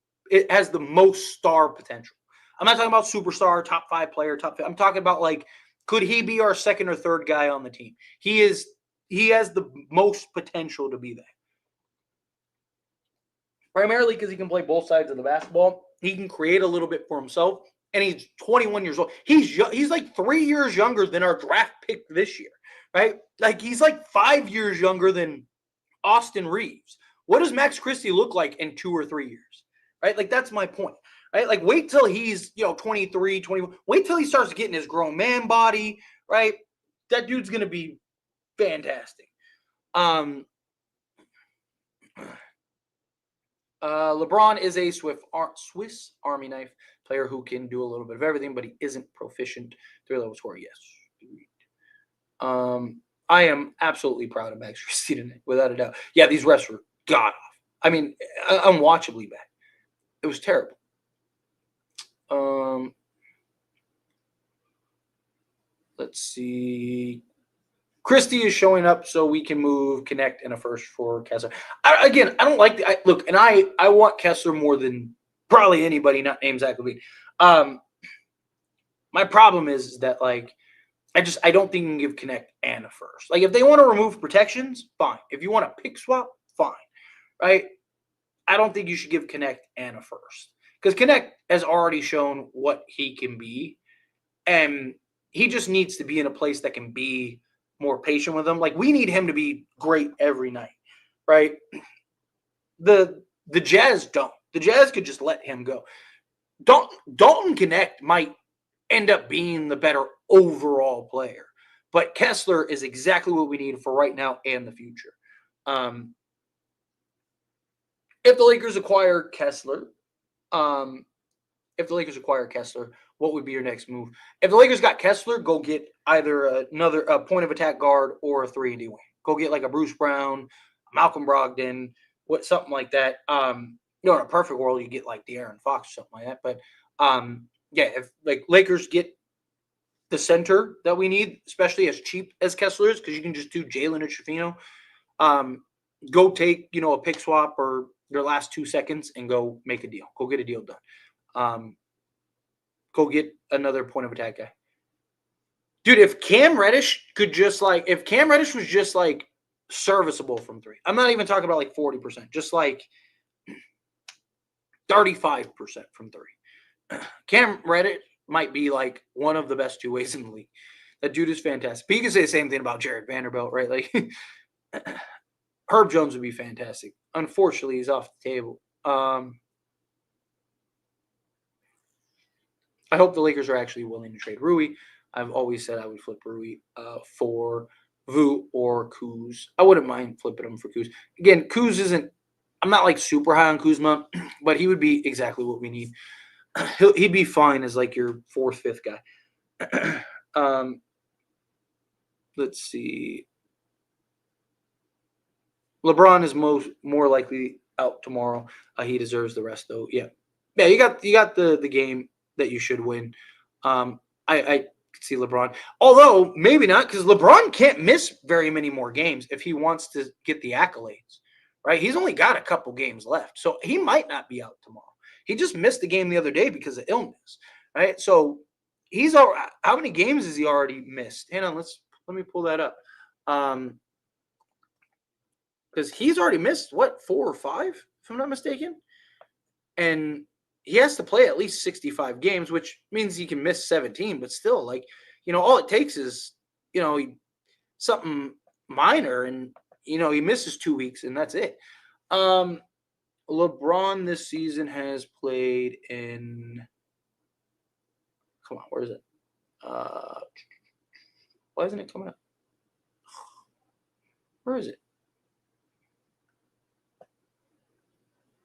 most star potential. I'm not talking about superstar, top 5 player, top 5. I'm talking about could he be our second or third guy on the team? He has the most potential to be that. Primarily because he can play both sides of the basketball. He can create a little bit for himself, and he's 21 years old. He's like 3 years younger than our draft pick this year, right? He's like 5 years younger than Austin Reeves. What does Max Christie look like in 2 or 3 years, right? That's my point, right? Wait till he's 23, 21. Wait till he starts getting his grown man body, right? That dude's gonna be fantastic. LeBron is a Swiss Army knife player who can do a little bit of everything, but he isn't proficient. 3-level score, yes. I am absolutely proud of Max Christie tonight, without a doubt. Yeah, these refs were god off. I mean, unwatchably bad. It was terrible. Let's see. Christie is showing up so we can move Connect and a first for Kessler. I don't like look, and I want Kessler more than probably anybody not named Zach LaVine. My problem is that I don't think you can give Connect and a first. If they want to remove protections, fine. If you want to pick swap, fine. Right? I don't think you should give Connect and a first. Because Connect has already shown what he can be. And he just needs to be in a place that can be more patient with him. We need him to be great every night, right? The Jazz don't. The Jazz could just let him go. Dalton Connect might end up being the better overall player, but Kessler is exactly what we need for right now and the future. If the Lakers acquire Kessler, what would be your next move? If the Lakers got Kessler, go get either another point of attack guard or a 3-and-D wing. Go get a Bruce Brown, Malcolm Brogdon, something like that. in a perfect world, you get like De'Aaron Fox or something like that. But yeah, if like Lakers get the center that we need, especially as cheap as Kessler is, because you can just do Jalen and Shafino. Go take a pick swap or their last 2 seconds and go make a deal. Go get a deal done. Go get another point of attack guy. Dude, if Cam Reddish was just like serviceable from three, I'm not even talking about like 40%, just like 35% from three. Cam Reddish might be like one of the best two ways in the league. That dude is fantastic. But you can say the same thing about Jared Vanderbilt, right? Like Herb Jones would be fantastic. Unfortunately, he's off the table. I hope the Lakers are actually willing to trade Rui. I've always said I would flip Rui for Vu or Kuz. I wouldn't mind flipping him for Kuz. Again, Kuz isn't – I'm not like super high on Kuzma, but he would be exactly what we need. He'd be fine as like your 4th, 5th guy. Let's see. LeBron is more likely out tomorrow. He deserves the rest though. Yeah. You got the game that you should win. I see LeBron, although maybe not, because LeBron can't miss very many more games if he wants to get the accolades, right? He's only got a couple games left, so he might not be out tomorrow. He just missed the game the other day because of illness, right? So he's how many games has he already missed? Hang on, let me pull that up. Because he's already missed, 4 or 5, if I'm not mistaken? And he has to play at least 65 games, which means he can miss 17, but still, like, all it takes is, something minor, and, he misses 2 weeks, and that's it. LeBron this season has played in – come on, where is it? Why isn't it coming up? Where is it?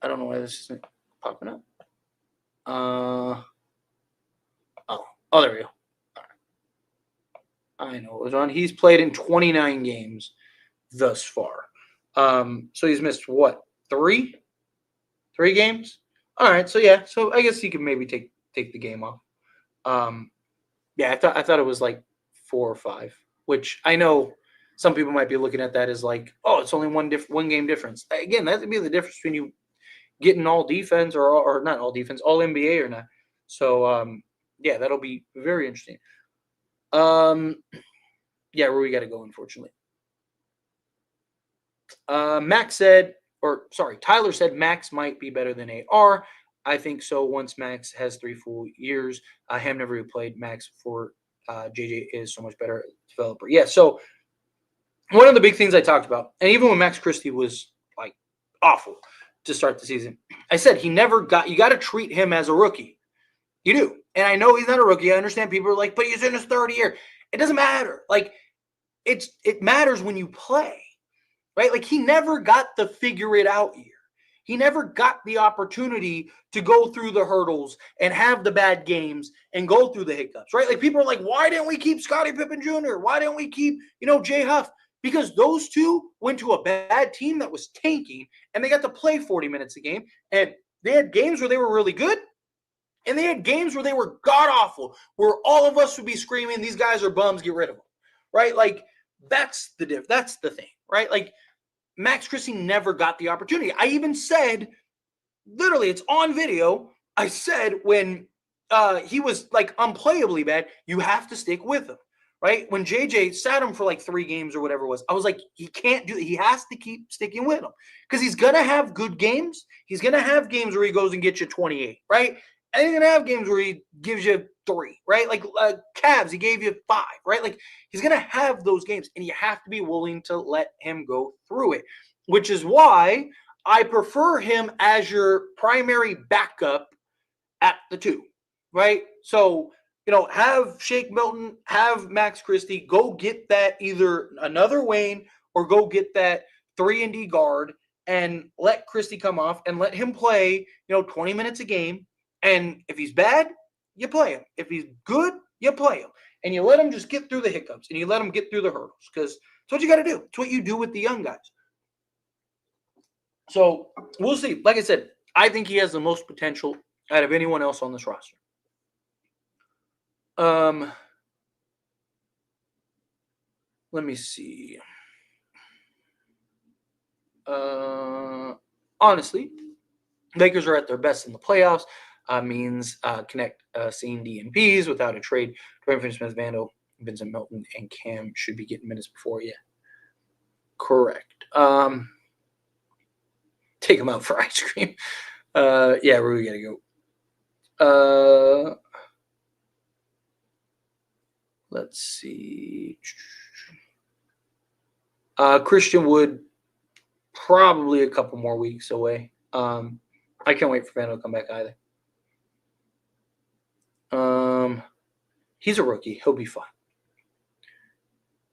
I don't know why this isn't popping up. There we go. All right. I know it was on. He's played in 29 games thus far. So he's missed what? 3 games? All right. So yeah. So I guess he could maybe take the game off. Yeah, I thought it was like 4 or 5, which I know some people might be looking at that as like, oh, it's only one game difference. Again, that would be the difference between you getting all defense or not all defense, all NBA or not. So yeah, that'll be very interesting. Yeah, Rui got to go, unfortunately. Tyler said Max might be better than AR. I think so. Once Max has 3 full years, Ham never played Max for JJ is so much better developer. Yeah, so one of the big things I talked about, and even when Max Christie was like awful to start the season, I said you got to treat him as a rookie. You do. And I know he's not a rookie. I understand people are like, but he's in his 3rd year. It doesn't matter. Like, it matters when you play, right? Like, he never got the figure it out year. He never got the opportunity to go through the hurdles and have the bad games and go through the hiccups, right? Like, people are like, why didn't we keep Scottie Pippen Jr.? Why didn't we keep, Jay Huff? Because those two went to a bad team that was tanking, and they got to play 40 minutes a game, and they had games where they were really good, and they had games where they were god-awful, where all of us would be screaming, these guys are bums, get rid of them, right? Like, that's the thing, right? Like, Max Christie never got the opportunity. I even said, literally, it's on video, I said when he was, like, unplayably bad, you have to stick with him, right? When JJ sat him for, like, 3 games or whatever it was, I was like, he can't do it. He has to keep sticking with him because he's going to have good games. He's going to have games where he goes and gets you 28, right? And he's going to have games where he gives you 3, right? Like Cavs, he gave you 5, right? Like, he's going to have those games, and you have to be willing to let him go through it, which is why I prefer him as your primary backup at the 2, right? So, have Shake Milton, have Max Christie, go get that either another Wayne or go get that 3-and-D guard and let Christie come off and let him play, 20 minutes a game. And if he's bad, you play him. If he's good, you play him. And you let him just get through the hiccups and you let him get through the hurdles because it's what you got to do. It's what you do with the young guys. So we'll see. Like I said, I think he has the most potential out of anyone else on this roster. Let me see. Honestly, Lakers are at their best in the playoffs. Means connect seeing DNPs without a trade. Dorian Finney-Smith, Vandal, Vincent Milton, and Cam should be getting minutes before. Yeah, correct. Take him out for ice cream. Yeah, Rui gotta go. Let's see. Christian Wood, probably a couple more weeks away. I can't wait for Vandal to come back either. He's a rookie. He'll be fine.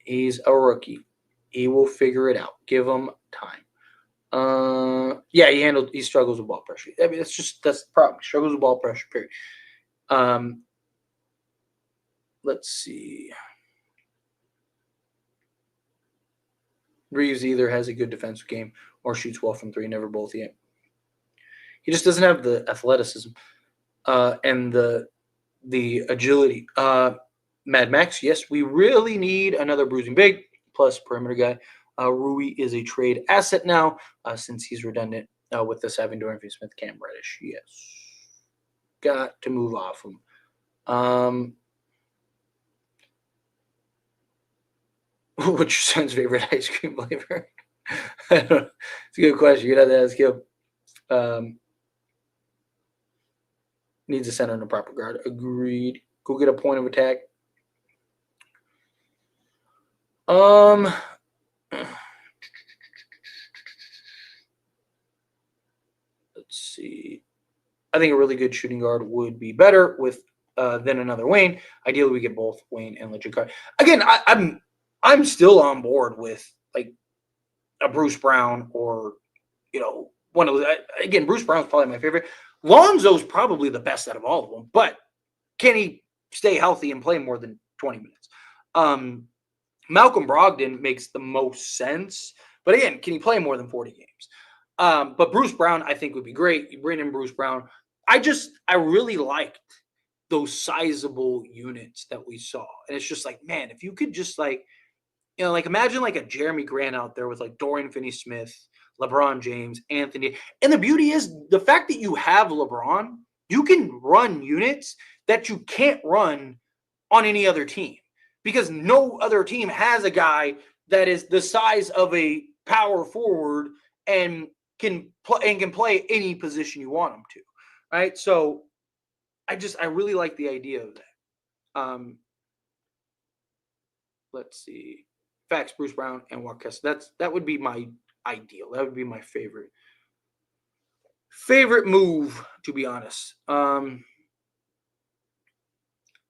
He's a rookie. He will figure it out. Give him time. Yeah, he struggles with ball pressure. I mean, that's the problem. He struggles with ball pressure, period. Let's see. Reeves either has a good defensive game or shoots well from three. Never both yet. He just doesn't have the athleticism and the agility. Mad Max, yes, we really need another bruising big plus perimeter guy. Rui is a trade asset now since he's redundant with us having Dorian Finney-Smith, Cam Reddish. Yes, got to move off him. What's your son's favorite ice cream flavor? I don't know. It's a good question. You'd have to ask him. Needs a center and a proper guard. Agreed. Go get a point of attack. Let's see. I think a really good shooting guard would be better with than another Wayne. Ideally, we get both Wayne and Legit Card. Again, I'm still on board with like a Bruce Brown or one of those. Again, Bruce Brown's probably my favorite. Lonzo's probably the best out of all of them, but can he stay healthy and play more than 20 minutes? Malcolm Brogdon makes the most sense, but again, can he play more than 40 games? But Bruce Brown, I think, would be great. You bring in Bruce Brown. I really liked those sizable units that we saw. And it's just like, man, if you could just imagine like a Jeremy Grant out there with like Dorian Finney-Smith, LeBron James, Anthony. And the beauty is the fact that you have LeBron, you can run units that you can't run on any other team because no other team has a guy that is the size of a power forward and can play any position you want him to, right? So I really like the idea of that. Let's see. Facts, Bruce Brown and Walker. That would be my ideal. That would be my favorite move, to be honest.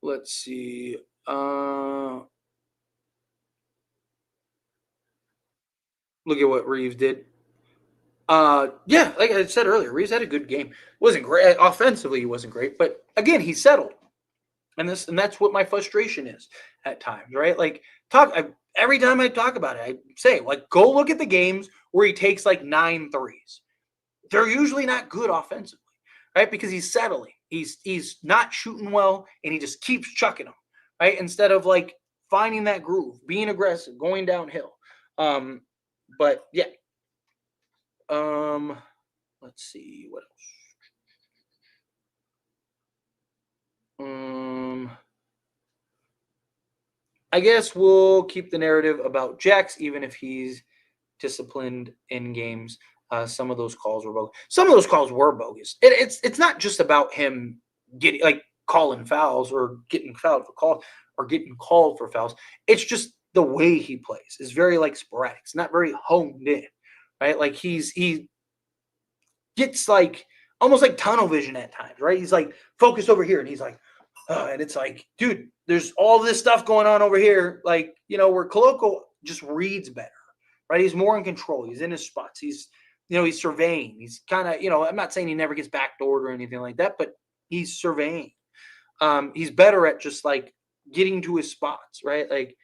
Let's see. Look at what Reeves did. Yeah, like I said earlier, Reeves had a good game. Wasn't great offensively. He wasn't great, but again, he settled. And that's what my frustration is at times, right? Like every time I talk about it, I say like go look at the games where he takes like 9 threes. They're usually not good offensively, right? Because he's settling. He's not shooting well, and he just keeps chucking them, right? Instead of like finding that groove, being aggressive, going downhill. But yeah. Let's see what else. I guess we'll keep the narrative about Jax, even if he's disciplined in games. Some of those calls were bogus. Some of those calls were bogus. It's not just about him getting like calling fouls or getting fouled for calls or getting called for fouls. It's just the way he plays is very like sporadic. It's not very honed in, right? Like he gets like almost like tunnel vision at times, right? He's like focused over here, and he's like, and it's like, dude, there's all this stuff going on over here. Like, where Koloko just reads better, right? He's more in control. He's in his spots. He's surveying. He's kind of, I'm not saying he never gets backdoored or anything like that, but he's surveying. He's better at just like getting to his spots, right? Like,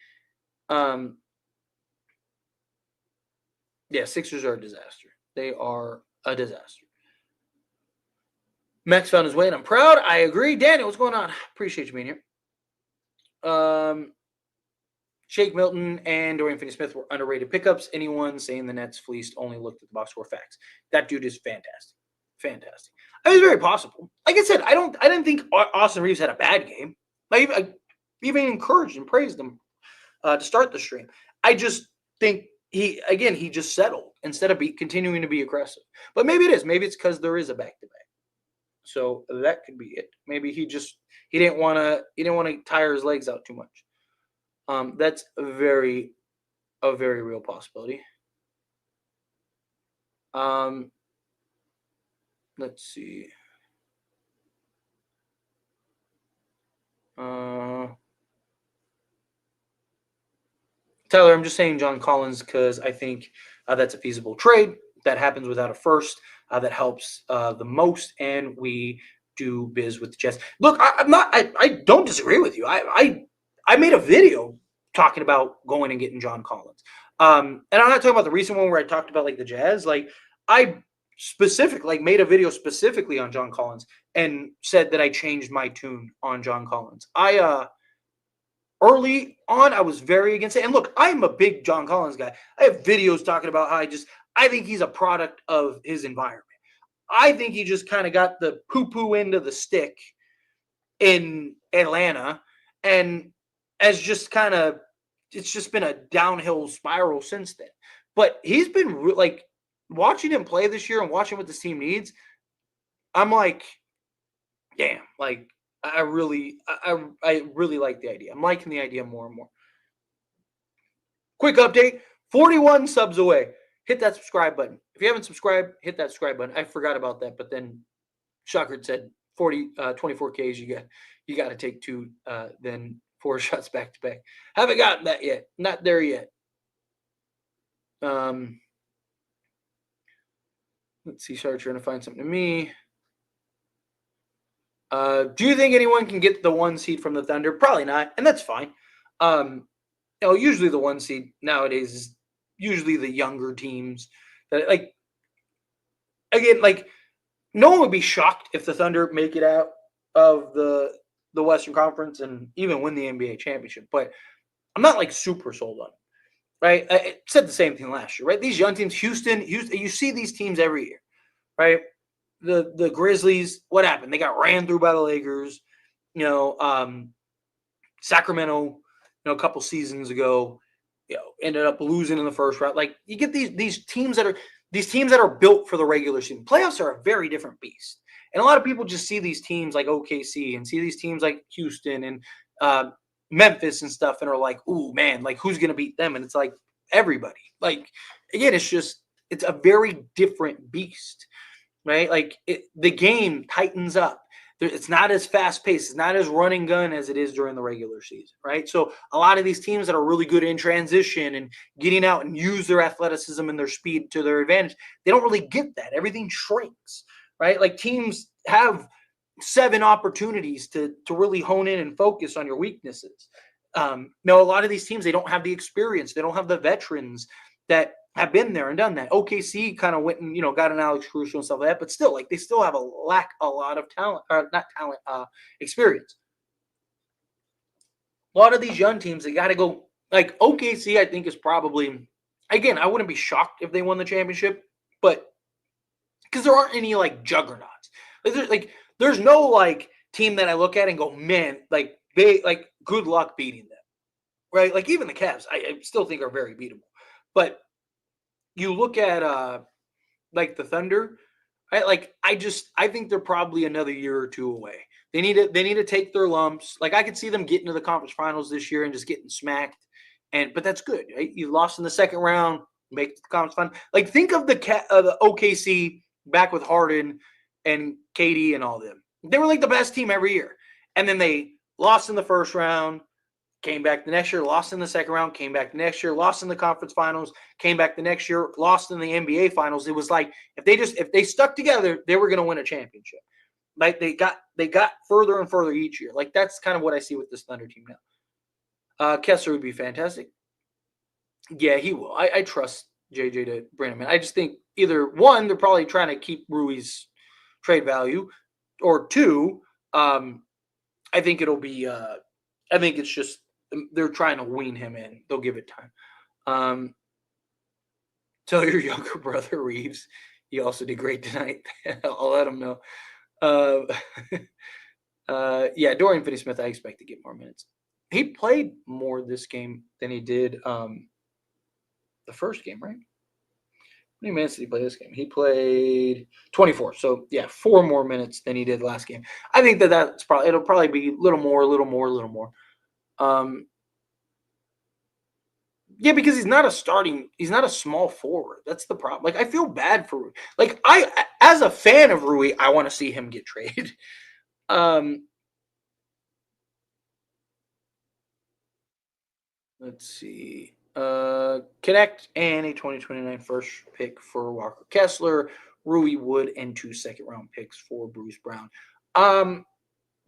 yeah, Sixers are a disaster. They are a disaster. Max found his way, and I'm proud. I agree. Daniel, what's going on? Appreciate you being here. Shake Milton and Dorian Finney-Smith were underrated pickups. Anyone saying the Nets fleeced only looked at the box score facts. That dude is fantastic. Fantastic. I mean, it's very possible. Like I said, I didn't think Austin Reeves had a bad game. I even encouraged and praised him to start the stream. I just think he just settled instead of continuing to be aggressive. But maybe it is. Maybe it's because there is a back-to-back. So that could be it. Maybe he didn't want to tire his legs out too much. That's a very real possibility. Let's see. Tyler, I'm just saying John Collins because I think that's a feasible trade. That happens without a first. That helps the most, and we do biz with the Jets. Look, I don't disagree with you. I made a video talking about going and getting John Collins. And I'm not talking about the recent one where I talked about like the Jazz. Like I made a video specifically on John Collins and said that I changed my tune on John Collins. Early on, I was very against it. And look, I'm a big John Collins guy. I have videos talking about how I think he's a product of his environment. I think he just kind of got the poo-poo end of the stick in Atlanta and has just kind of, it's just been a downhill spiral since then. But he's been like watching him play this year and watching what this team needs. I'm like, damn, like I really like the idea. I'm liking the idea more and more. Quick update, 41 subs away. Hit that subscribe button. If you haven't subscribed, hit that subscribe button. I forgot about that, but then Shocker said 24 Ks. You got to take two, then 4 shots back to back. Haven't gotten that yet. Not there yet. Let's see. Sorry, trying to find something to me. Do you think anyone can get the 1 seed from the Thunder? Probably not, and that's fine. Usually the 1 seed nowadays is usually the younger teams that no one would be shocked if the Thunder make it out of the Western Conference and even win the NBA championship. But I'm not like super sold on it, right? I said the same thing last year, right? These young teams, Houston, you see these teams every year, right? The Grizzlies, what happened? They got ran through by the Lakers. Sacramento, a couple seasons ago, ended up losing in the first round. Like you get these teams that are built for the regular season. Playoffs are a very different beast. And a lot of people just see these teams like OKC and see these teams like Houston and Memphis and stuff and are like, ooh, man, like who's going to beat them? And it's like everybody. Like, again, it's a very different beast, right? Like the game tightens up. It's not as fast paced. It's not as run and gun as it is during the regular season, right? So a lot of these teams that are really good in transition and getting out and use their athleticism and their speed to their advantage, they don't really get that. Everything shrinks, right? Like teams have 7 opportunities to really hone in and focus on your weaknesses. A lot of these teams, they don't have the experience. They don't have the veterans that have been there and done that. OKC kind of went and, got an Alex Caruso and stuff like that, but still, like, they still have a lot of talent, or not talent, experience. A lot of these young teams, they got to go, like, OKC, I think is probably, again, I wouldn't be shocked if they won the championship, but because there aren't any, like, juggernauts. There's no, like, team that I look at and go, man, like, good luck beating them, right? Like, even the Cavs, I still think are very beatable. But you look at like the Thunder, I think they're probably another year or two away. They need to take their lumps. Like I could see them getting to the conference finals this year and just getting smacked. But that's good, right? You lost in the second round, make the conference final. Like think of the OKC back with Harden and KD and all them. They were like the best team every year, and then they lost in the first round. Came back the next year, lost in the second round, came back the next year, lost in the conference finals, came back the next year, lost in the NBA finals. It was like if they stuck together, they were going to win a championship. Like they got further and further each year. Like that's kind of what I see with this Thunder team now. Kessler would be fantastic. Yeah, he will. I trust JJ to bring him in. I just think either one, they're probably trying to keep Rui's trade value, or two. I think it'll be. I think it's just they're trying to wean him in. They'll give it time. Um, Tell your younger brother Reeves he also did great tonight. I'll let him know. Uh, yeah, Dorian Finney-Smith, I expect to get more minutes. He played more this game than he did the first game, right? How many minutes did he play this game? He played 24. So yeah, 4 more minutes than he did last game. I think that's probably it'll probably be a little more, a little more, a little more. Yeah, because he's not a small forward. That's the problem. Like I feel bad for like I as a fan of Rui, I want to see him get traded. Um let's see. Connect and a 2029 first pick for Walker Kessler, Rui Wood, and 2 second-round picks for Bruce Brown. Um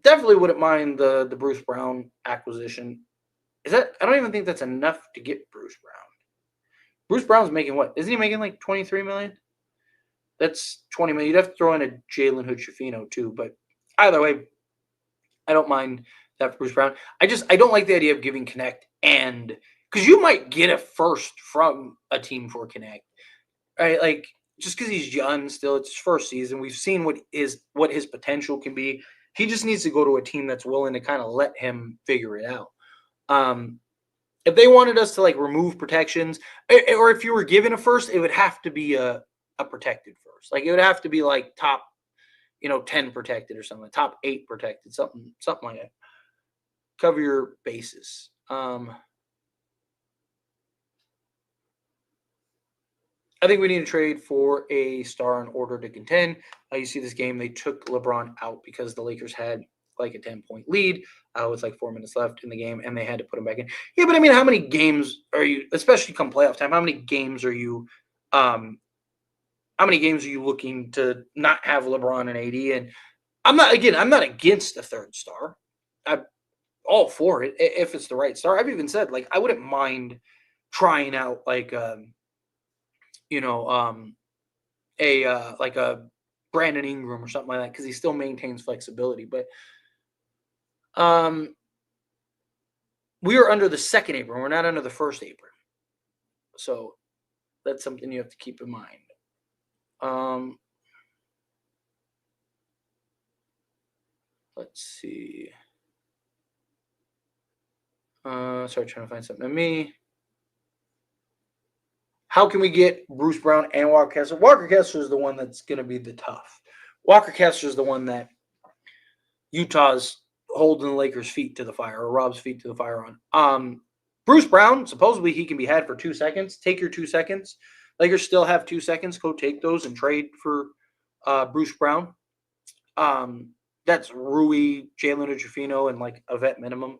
Definitely wouldn't mind the Bruce Brown acquisition. Is that I don't even think that's enough to get Bruce Brown. Bruce Brown's making what? Isn't he making like 23 million? That's 20 million. You'd have to throw in a Jalen Hood-Schifino too, but either way, I don't mind that for Bruce Brown. I don't like the idea of giving Connect and because you might get a first from a team for Connect, right? Like just because he's young still, it's his first season. We've seen what his potential can be. He just needs to go to a team that's willing to kind of let him figure it out. Um, if they wanted us to like remove protections, or if you were given a first, it would have to be a protected first. Like it would have to be like top, 10 protected or something, top 8 protected, something like that. Cover your bases. I think we need to trade for a star in order to contend. You see this game, they took LeBron out because the Lakers had like a 10-point lead with like 4 minutes left in the game, and they had to put him back in. Yeah, but I mean, how many games are you, especially come playoff time, how many games are you looking to not have LeBron and AD? And I'm not against a third star. I'm all for it if it's the right star. I've even said like I wouldn't mind trying out like you know, like a Brandon Ingram or something like that because he still maintains flexibility. But we are under the second apron. We're not under the first apron. So that's something you have to keep in mind. Let's see. Sorry, trying to find something to me. How can we get Bruce Brown and Walker Kessler? Walker Kessler is the one that's going to be the tough. Walker Kessler is the one that Utah's holding the Lakers' feet to the fire or Rob's feet to the fire on. Bruce Brown, supposedly he can be had for 2 seconds. Take your 2 seconds. Lakers still have 2 seconds. Go take those and trade for Bruce Brown. That's Rui, Jalen Hood-Schifino, and like a vet minimum.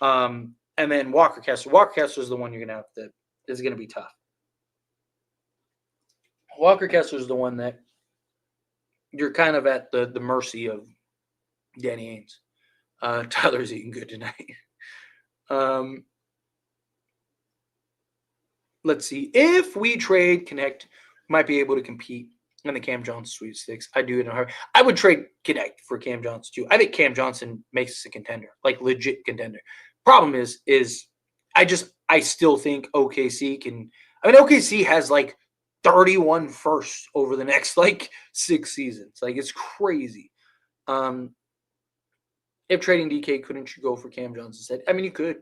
And then Walker Kessler. Walker Kessler is the one you're gonna have to. Is going to be tough. Walker Kessler is the one that you're kind of at the mercy of Danny Ainge. Tyler's eating good tonight. Let's see. If we trade Connect, might be able to compete in the Cam Johnson sweepstakes. I do it in a hurry. I would trade Connect for Cam Johnson too. I think Cam Johnson makes us a contender, like legit contender. Problem is I still think OKC can. I mean, OKC has like 31 firsts over the next like 6 seasons. Like it's crazy. If trading DK, couldn't you go for Cam Johnson? Said, I mean, you could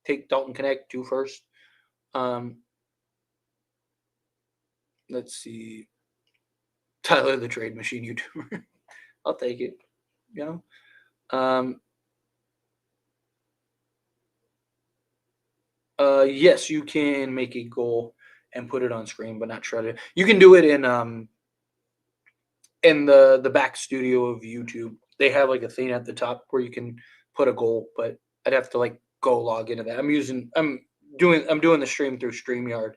take Dalton Connect 2 first. Let's see. Tyler the Trade Machine YouTuber. I'll take it. Yes, you can make a goal and put it on screen, but not shred it. You can do it in the back studio of YouTube. They have like a thing at the top where you can put a goal, but I'd have to like go log into that. I'm doing the stream through StreamYard.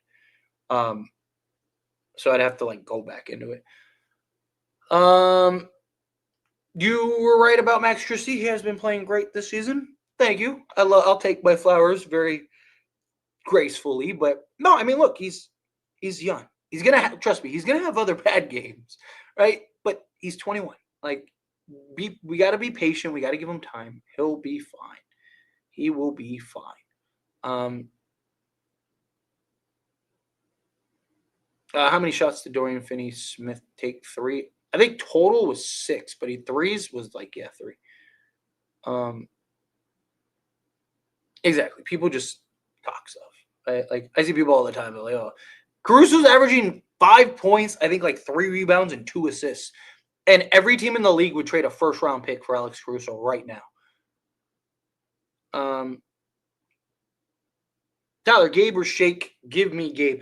So I'd have to like go back into it. You were right about Max Christie. He has been playing great this season. Thank you. I'll take my flowers very gracefully, but no, I mean, look, he's young. He's gonna trust me. He's gonna have other bad games, right? But he's 21. Like we got to be patient. We got to give him time. He'll be fine. He will be fine. How many shots did Dorian Finney-Smith take? 3. I think total was 6, but he threes was like 3. Exactly. People just talk stuff. Like I see people all the time. They're like, "Oh, Caruso's averaging 5 points. I think like 3 rebounds and 2 assists." And every team in the league would trade a first-round pick for Alex Caruso right now. Tyler, Gabe or Shake? Give me Gabe.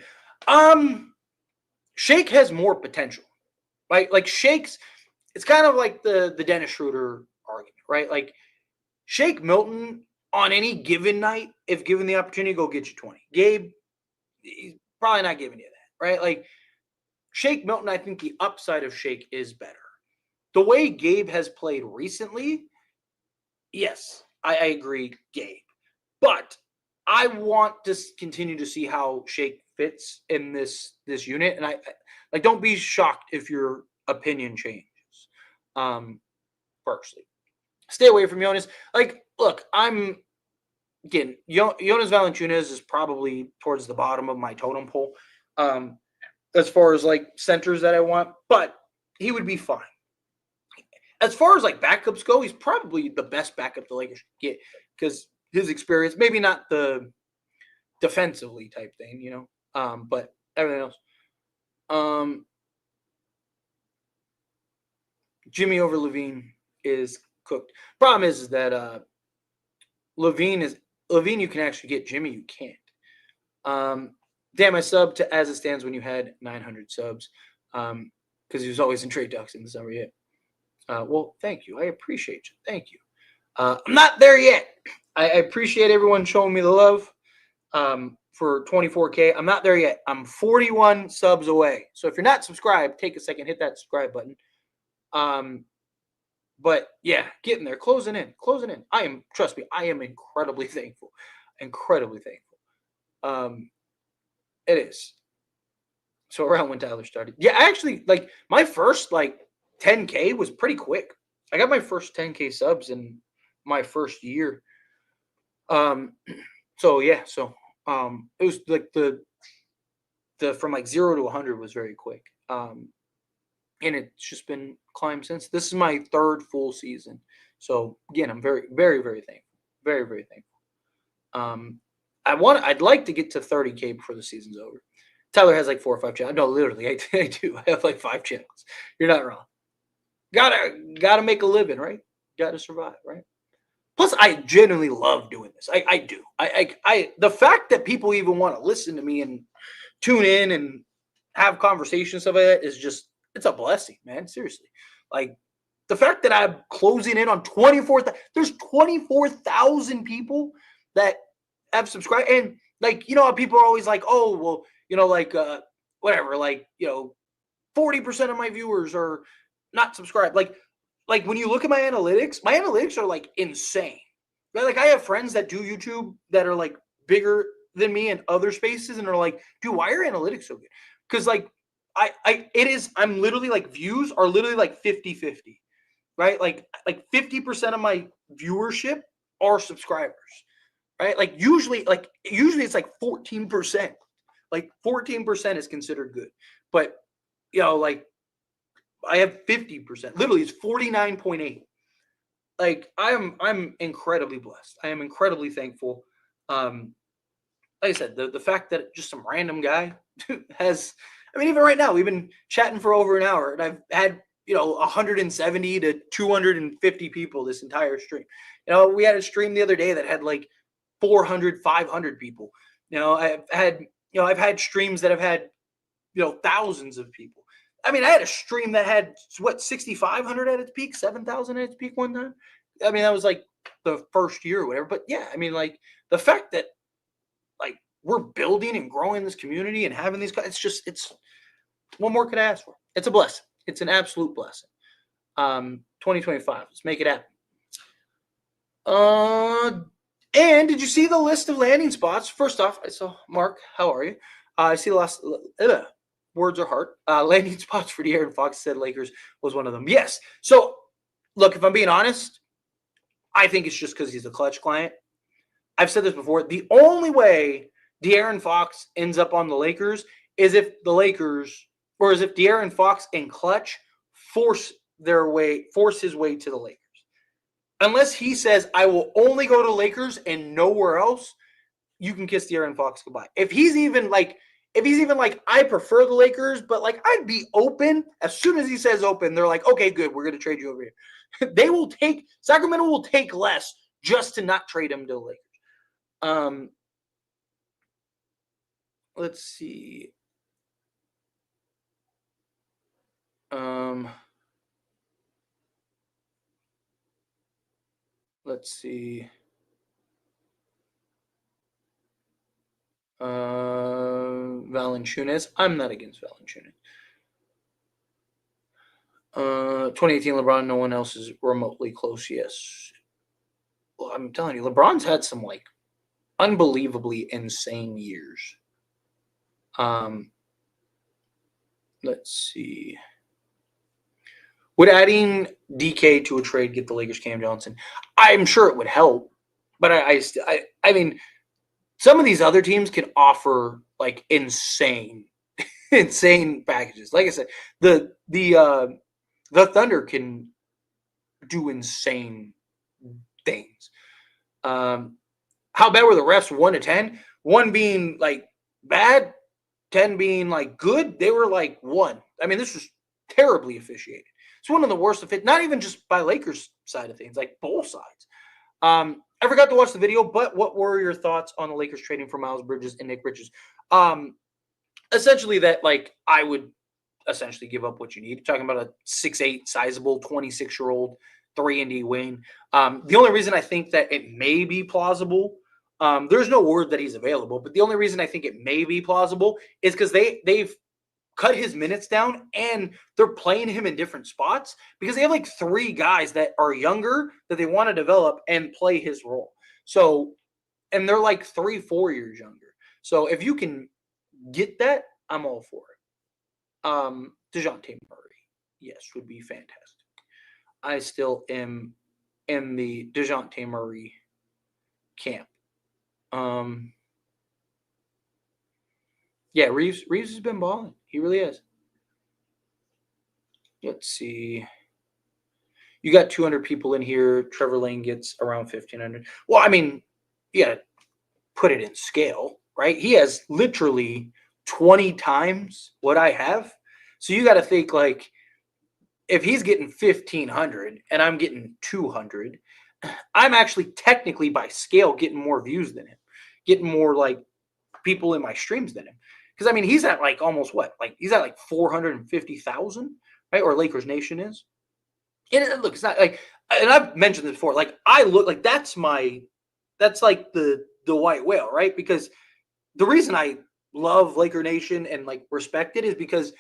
Shake has more potential, right? Like Shake's, it's kind of like the Dennis Schroeder argument, right? Like Shake Milton on any given night, if given the opportunity, go get you 20. Gabe, he's probably not giving you that, right? Like Shake Milton, I think the upside of Shake is better. The way Gabe has played recently, yes, I agree, Gabe. But I want to continue to see how Shake fits in this unit, and I like don't be shocked if your opinion changes. Firstly, stay away from Jonas. Like, look, I'm again, Jonas Valanciunas is probably towards the bottom of my totem pole, as far as like centers that I want, but he would be fine. As far as like backups go, he's probably the best backup the Lakers get because his experience, maybe not the defensively type thing, but everything else. Jimmy over LaVine is cooked. Problem is that LaVine, you can actually get. Jimmy, you can't. Damn, I subbed to As It Stands when you had 900 subs because he was always in trade talks in the summer yet. Well, thank you. I appreciate you. Thank you. I'm not there yet. I appreciate everyone showing me the love for 24K. I'm not there yet. I'm 41 subs away. So if you're not subscribed, take a second, hit that subscribe button. But yeah, getting there, closing in. Trust me, I am incredibly thankful. Incredibly thankful. It is. So around when Tyler started. Yeah, I actually, like, my first, 10K was pretty quick. I got my first 10K subs in my first year. So yeah, it was like the from like 0 to 100 was very quick. And it's just been climbed since. This is my 3rd full season. So again, I'm very, very, very thankful. Very, very thankful. I'd like to get to 30K before the season's over. Tyler has like 4 or 5 channels. No, literally, I do. I have like 5 channels. You're not wrong. Gotta make a living, right? Gotta survive, right? Plus, I genuinely love doing this. I do. I the fact that people even want to listen to me and tune in and have conversations, stuff like that, is just, it's a blessing, man. Seriously. Like, the fact that I'm closing in on 24,000, there's 24,000 people that have subscribed. And, like, people are always like, oh, well, whatever, 40% of my viewers are not subscribed. Like when you look at my analytics are like insane. Like I have friends that do YouTube that are like bigger than me in other spaces and are like, dude, why are analytics so good? Because like I'm literally like views are literally like 50-50, right? Like 50% of my viewership are subscribers, right? Like usually it's like 14%. Like 14% is considered good. But like I have 50%. Literally, it's 49.8. Like I'm incredibly blessed. I am incredibly thankful. Like I said, the fact that just some random guy has, I mean, even right now, we've been chatting for over an hour, and I've had 170 to 250 people this entire stream. We had a stream the other day that had like 400, 500 people. I've had streams that have had thousands of people. I mean, I had a stream that had 6,500 at its peak, 7,000 at its peak one time. I mean, that was like the first year or whatever. But yeah, I mean, like the fact that like we're building and growing this community and having these guys, it's what more could I ask for? It's a blessing. It's an absolute blessing. 2025. Let's make it happen. And did you see the list of landing spots? First off, I saw Mark. How are you? I see the last. Words are hard. Landing spots for De'Aaron Fox said Lakers was one of them. Yes. So look, if I'm being honest, I think it's just because he's a Clutch client. I've said this before. The only way De'Aaron Fox ends up on the Lakers is if the Lakers, or is if De'Aaron Fox and Clutch force his way to the Lakers. Unless he says, I will only go to Lakers and nowhere else, you can kiss De'Aaron Fox goodbye. If he's even like, I prefer the Lakers, but like I'd be open. As soon as he says open, they're like, okay, good, we're gonna trade you over here. Sacramento will take less just to not trade him to the Lakers. Let's see. Let's see. Valanciunas. I'm not against Valanciunas. 2018 LeBron, no one else is remotely close. Yes. Well, I'm telling you, LeBron's had some like unbelievably insane years. Let's see. Would adding DK to a trade get the Lakers Cam Johnson? I'm sure it would help, but I mean, some of these other teams can offer like insane packages. Like I said, the Thunder can do insane things. How bad were the refs? 1 to 10? 1 being like bad, 10 being like good. They were like 1. I mean, this was terribly officiated. It's one of the worst of it. Not even just by Lakers side of things, like both sides. I forgot to watch the video, but what were your thoughts on the Lakers trading for Miles Bridges and Nick Richards? Essentially that like I would essentially give up what you need. Talking about a 6'8", sizable, 26-year-old 3-and-D wing. The only reason I think that it may be plausible, there's no word that he's available, but the only reason I think it may be plausible is because they've cut his minutes down and they're playing him in different spots because they have like 3 guys that are younger that they want to develop and play his role. So, and they're like 3-4 years younger. So if you can get that, I'm all for it. DeJounte Murray, yes, would be fantastic. I still am in the DeJounte Murray camp. Yeah, Reeves has been balling. He really has. Let's see. You got 200 people in here. Trevor Lane gets around 1,500. Well, I mean, you got to put it in scale, right? He has literally 20 times what I have. So you got to think like if he's getting 1,500 and I'm getting 200, I'm actually technically by scale getting more views than him, getting more like people in my streams than him. Because I mean, he's at like almost what? Like he's at like 450,000, right? Or Lakers Nation is. And look, it's not like, and I've mentioned this before. Like I look like that's like the white whale, right? Because the reason I love Laker Nation and like respect it is because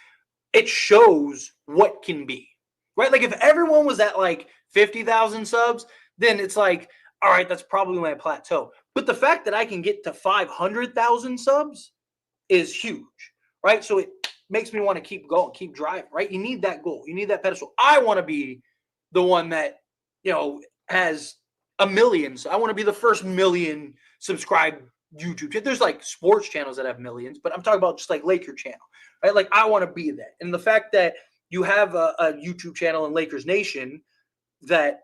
it shows what can be, right? Like if everyone was at like 50,000 subs, then it's like, all right, that's probably my plateau. But the fact that I can get to 500,000 subs is huge, right? So it makes me want to keep going, keep driving, right? You need that goal. You need that pedestal. I want to be the one that, has a million. So I want to be the first million subscribed YouTube. There's like sports channels that have millions, but I'm talking about just like Laker channel, right? Like I want to be that. And the fact that you have a YouTube channel in Lakers Nation that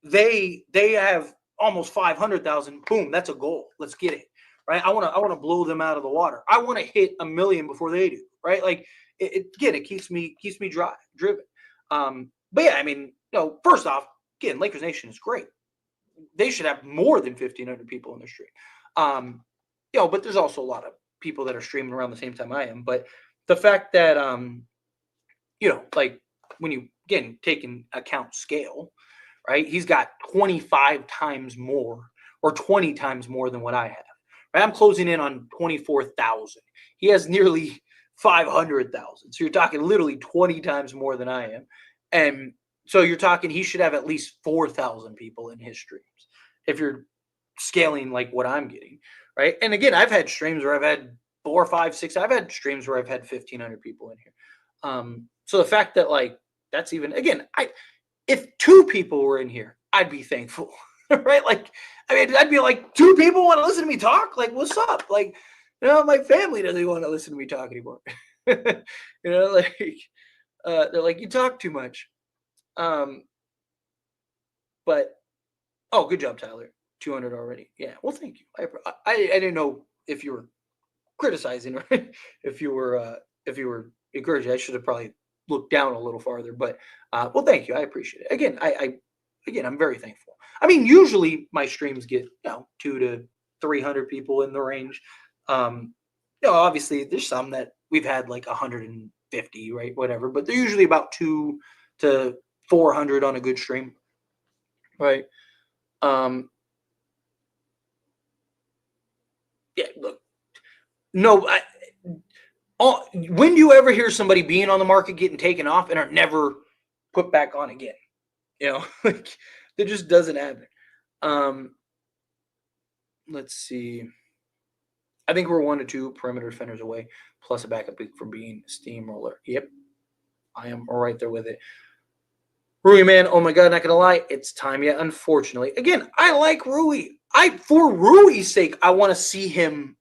they have almost 500,000, boom, that's a goal. Let's get it. Right? I want to blow them out of the water. I want to hit 1 million before they do. Right? Like it keeps me driven. But yeah, I mean, first off, again, Lakers Nation is great. They should have more than 1,500 people in their stream. But there's also a lot of people that are streaming around the same time I am. But the fact that like when you again take into account scale, right? He's got 25 times more or 20 times more than what I have. Right? I'm closing in on 24,000. He has nearly 500,000. So you're talking literally 20 times more than I am. And so you're talking he should have at least 4,000 people in his streams if you're scaling like what I'm getting, right? And again, I've had streams where I've had 4, 5, 6. I've had streams where I've had 1,500 people in here. So the fact that like that's even again, if 2 people were in here, I'd be thankful, right? Like, I mean, I'd be like, 2 people want to listen to me talk? Like, what's up? Like, my family doesn't want to listen to me talk anymore. Like, they're like, you talk too much. Um, but oh, good job, Tyler. 200 already. Yeah. Well, thank you. I didn't know if you were criticizing or if you were encouraging. I should have probably looked down a little farther. But well, thank you. I appreciate it. Again, I'm very thankful. I mean, usually my streams get 2 to 300 people in the range. Obviously there's some that we've had like 150, right? Whatever, but they're usually about 2 to 400 on a good stream, right? Yeah, look, no, when do you ever hear somebody being on the market getting taken off and are never put back on again? Like that just doesn't happen. Let's see. I think we're 1 to 2 perimeter defenders away, plus a backup pick from being steamroller. Yep, I am right there with it. Rui, man, oh my God, not gonna lie, it's time yet. Unfortunately, again, I like Rui. For Rui's sake, I want to see him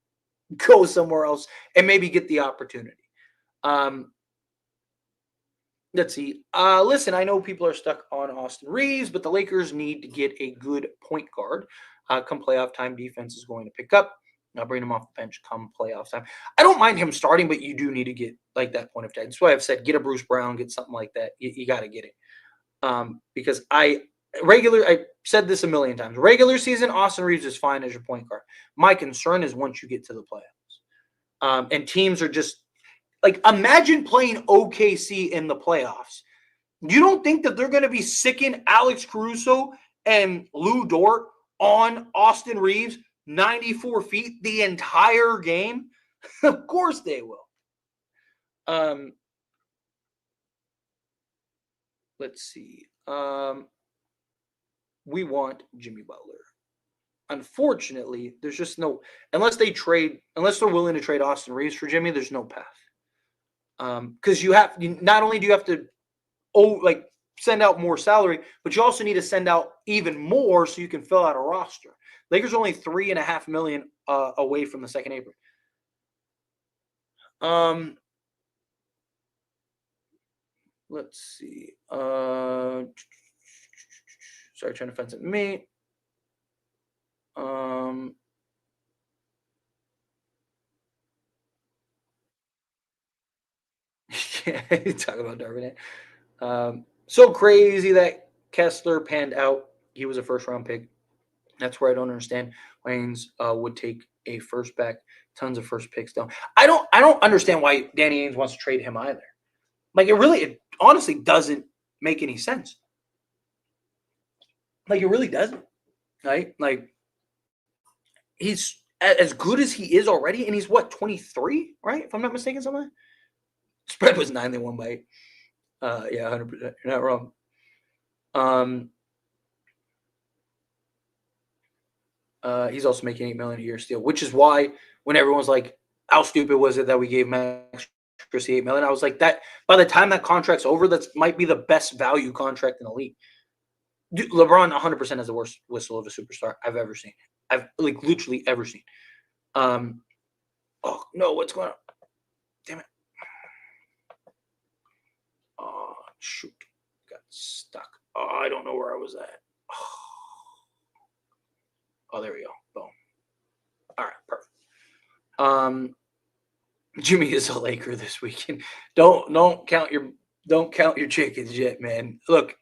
go somewhere else and maybe get the opportunity. Let's see. Listen, I know people are stuck on Austin Reaves, but the Lakers need to get a good point guard. Come playoff time, defense is going to pick up. I'll bring him off the bench come playoff time. I don't mind him starting, but you do need to get like that point of time. That's why I've said get a Bruce Brown, get something like that. You got to get it. Because I said this a million times. Regular season, Austin Reaves is fine as your point guard. My concern is once you get to the playoffs. And teams are just like, imagine playing OKC in the playoffs. You don't think that they're going to be sicking Alex Caruso and Lou Dort on Austin Reaves 94 feet the entire game? Of course they will. Let's see. We want Jimmy Butler. Unfortunately, there's just no, unless they're willing to trade Austin Reaves for Jimmy, there's no path. Because not only do you have to send out more salary, but you also need to send out even more so you can fill out a roster. Lakers are only $3.5 million away from the second apron. Let's see. Sorry, trying to find something. Me. Yeah, talk about Darvin. So crazy that Kessler panned out. He was a first-round pick. That's where I don't understand. Wayne's would take a first back, tons of first picks down. I don't understand why Danny Ainge wants to trade him either. Like it honestly doesn't make any sense. Like it really doesn't, right? Like he's as good as he is already, and he's what, 23, right? If I'm not mistaken, something. Spread was 9. They won by 8. Yeah, 100%. You're not wrong. He's also making $8 million a year still, which is why when everyone's like, "How stupid was it that we gave Max Christie $8 million?" I was like, that by the time that contract's over, that might be the best value contract in the league. Dude, LeBron 100% has the worst whistle of a superstar I've ever seen. I've literally ever seen. Oh no, what's going on? Damn it! Oh shoot, got stuck. Oh, I don't know where I was at. Oh, there we go. Boom. All right, perfect. Jimmy is a Laker this weekend. Don't count your chickens yet, man. Look,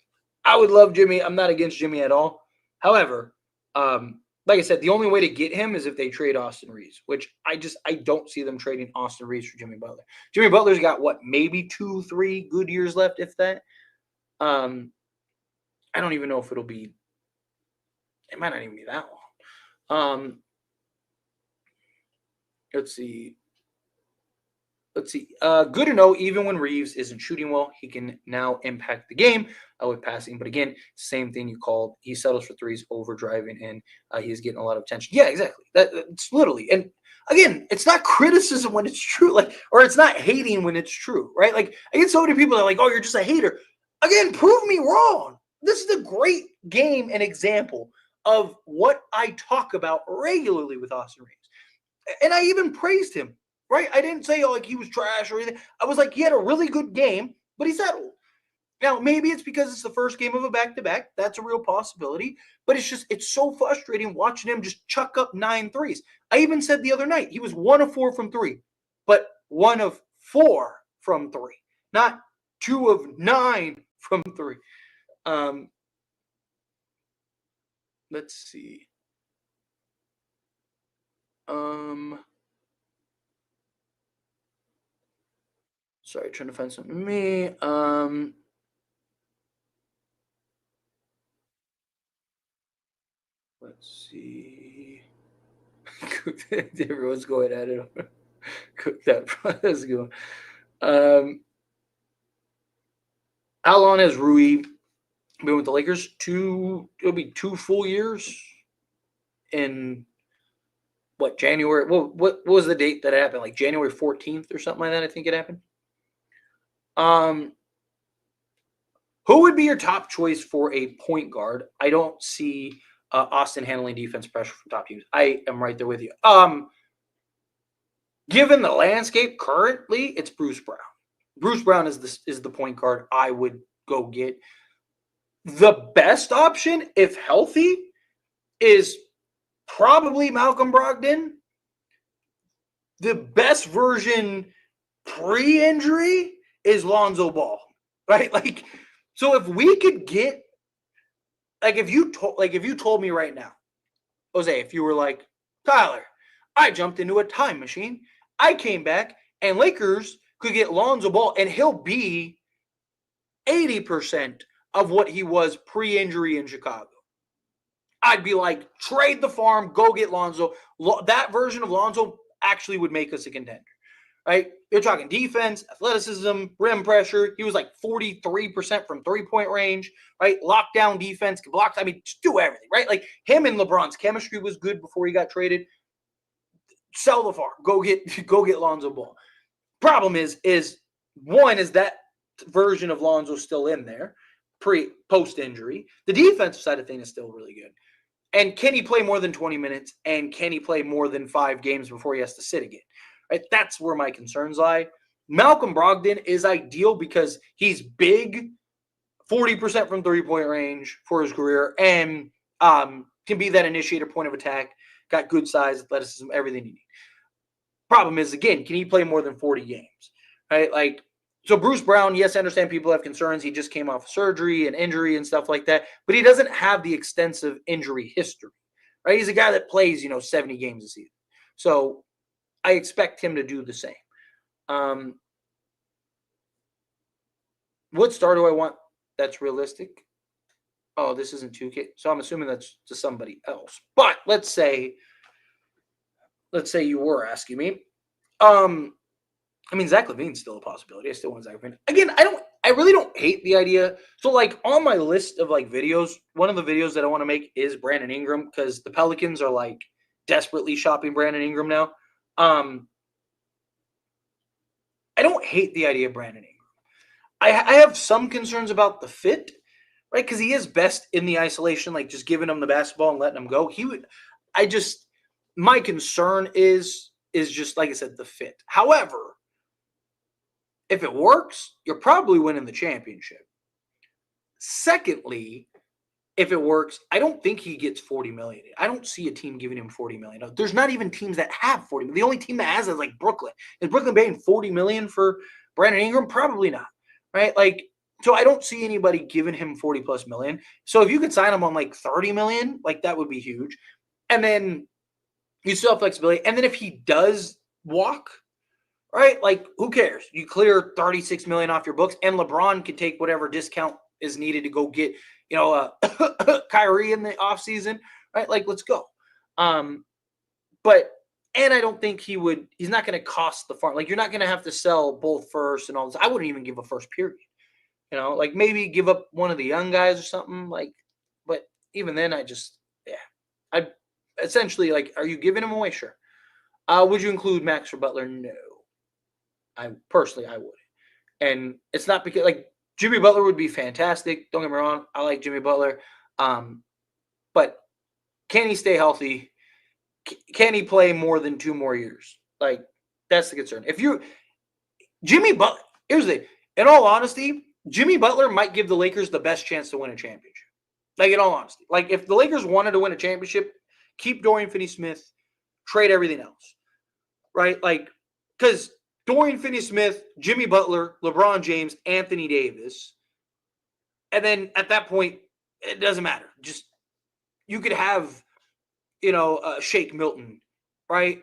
I would love Jimmy. I'm not against Jimmy at all. However, like I said, the only way to get him is if they trade Austin Reaves, which I don't see them trading Austin Reaves for Jimmy Butler. Jimmy Butler's got what, maybe 2-3 good years left, if that. I don't even know if it'll be. It might not even be that long. Let's see. Good to know, even when Reaves isn't shooting well, he can now impact the game with passing. But again, same thing you called. He settles for threes, over driving, and he's getting a lot of attention. Yeah, exactly. That's literally. And again, it's not criticism when it's true, or it's not hating when it's true, right? Like I get so many people that are like, "Oh, you're just a hater." Again, prove me wrong. This is a great game and example of what I talk about regularly with Austin Reeves. And I even praised him, right? I didn't say, oh, like he was trash or anything. I was like, he had a really good game, but he settled. Now, maybe it's because it's the first game of a back-to-back. That's a real possibility. But it's so frustrating watching him just chuck up 9 threes. I even said the other night, he was 1 of 4 from 3, but 1 of 4 from 3, not 2 of 9 from 3. Let's see. Sorry, trying to find something. Me. Let's see. Everyone's going at it. Cook that. Let's go. How long has Rui been with the Lakers? It'll be 2 full years in what, January? Well, what was the date that it happened? Like January 14th or something like that, I think it happened. Who would be your top choice for a point guard? I don't see Austin handling defense pressure from top teams. I am right there with you. Given the landscape currently, it's Bruce Brown. Bruce Brown is the point guard I would go get. The best option, if healthy, is probably Malcolm Brogdon. The best version pre-injury is Lonzo Ball, right? Like, so if we could get, like, if you told me right now, Jose, if you were like, Tyler, I jumped into a time machine, I came back, and Lakers could get Lonzo Ball, and he'll be 80% of what he was pre-injury in Chicago. I'd be like, trade the farm, go get Lonzo. That version of Lonzo actually would make us a contender, right? You're talking defense, athleticism, rim pressure. He was like 43% from three-point range, right? Lockdown defense, blocks. I mean, just do everything, right? Like him and LeBron's chemistry was good before he got traded. Sell the farm, go get Lonzo Ball. Problem is that version of Lonzo still in there post injury. The defensive side of things is still really good. And can he play more than 20 minutes? And can he play more than 5 games before he has to sit again? Right? That's where my concerns lie. Malcolm Brogdon is ideal because he's big, 40% from three-point range for his career, and can be that initiator point of attack, got good size, athleticism, everything you need. Problem is, again, can he play more than 40 games? Right? Like, so Bruce Brown, yes, I understand people have concerns. He just came off surgery and injury and stuff like that, but he doesn't have the extensive injury history, right? He's a guy that plays, 70 games a season. So I expect him to do the same. What star do I want that's realistic? Oh, this isn't 2K. So I'm assuming that's to somebody else. But let's say you were asking me. I mean, Zach LaVine's still a possibility. I still want Zach LaVine. Again, I really don't hate the idea. So, like, on my list of, like, videos, one of the videos that I want to make is Brandon Ingram because the Pelicans are, like, desperately shopping Brandon Ingram now. I don't hate the idea of Brandon Ingram. I have some concerns about the fit, right? Because he is best in the isolation, like, just giving him the basketball and letting him go. My concern is just, like I said, the fit. However, if it works, you're probably winning the championship. Secondly, if it works, I don't think he gets $40 million. I don't see a team giving him $40 million. There's not even teams that have $40 million. The only team that has it is like Brooklyn. Is Brooklyn paying $40 million for Brandon Ingram? Probably not, right? Like, so I don't see anybody giving him $40 plus million. So if you could sign him on like $30 million, like that would be huge. And then you still have flexibility. And then if he does walk, right? Like, who cares? You clear $36 million off your books, and LeBron can take whatever discount is needed to go get, Kyrie in the offseason, right? Like, let's go. And I don't think he's not going to cost the farm. Like, you're not going to have to sell both first and all this. I wouldn't even give a first period. Like maybe give up one of the young guys or something. Like, but even then, I essentially, like, are you giving him away? Sure. Would you include Max or Butler? No. I would. And it's not because, like, Jimmy Butler would be fantastic. Don't get me wrong. I like Jimmy Butler. But can he stay healthy? Can he play more than 2 more years? Like, that's the concern. If you Jimmy Butler, here's the thing. In all honesty, Jimmy Butler might give the Lakers the best chance to win a championship. Like, in all honesty. Like, if the Lakers wanted to win a championship, keep Dorian Finney-Smith, trade everything else. Right? Like, because Dorian Finney-Smith, Jimmy Butler, LeBron James, Anthony Davis, and then at that point, it doesn't matter. Just, you could have, Shake Milton, right?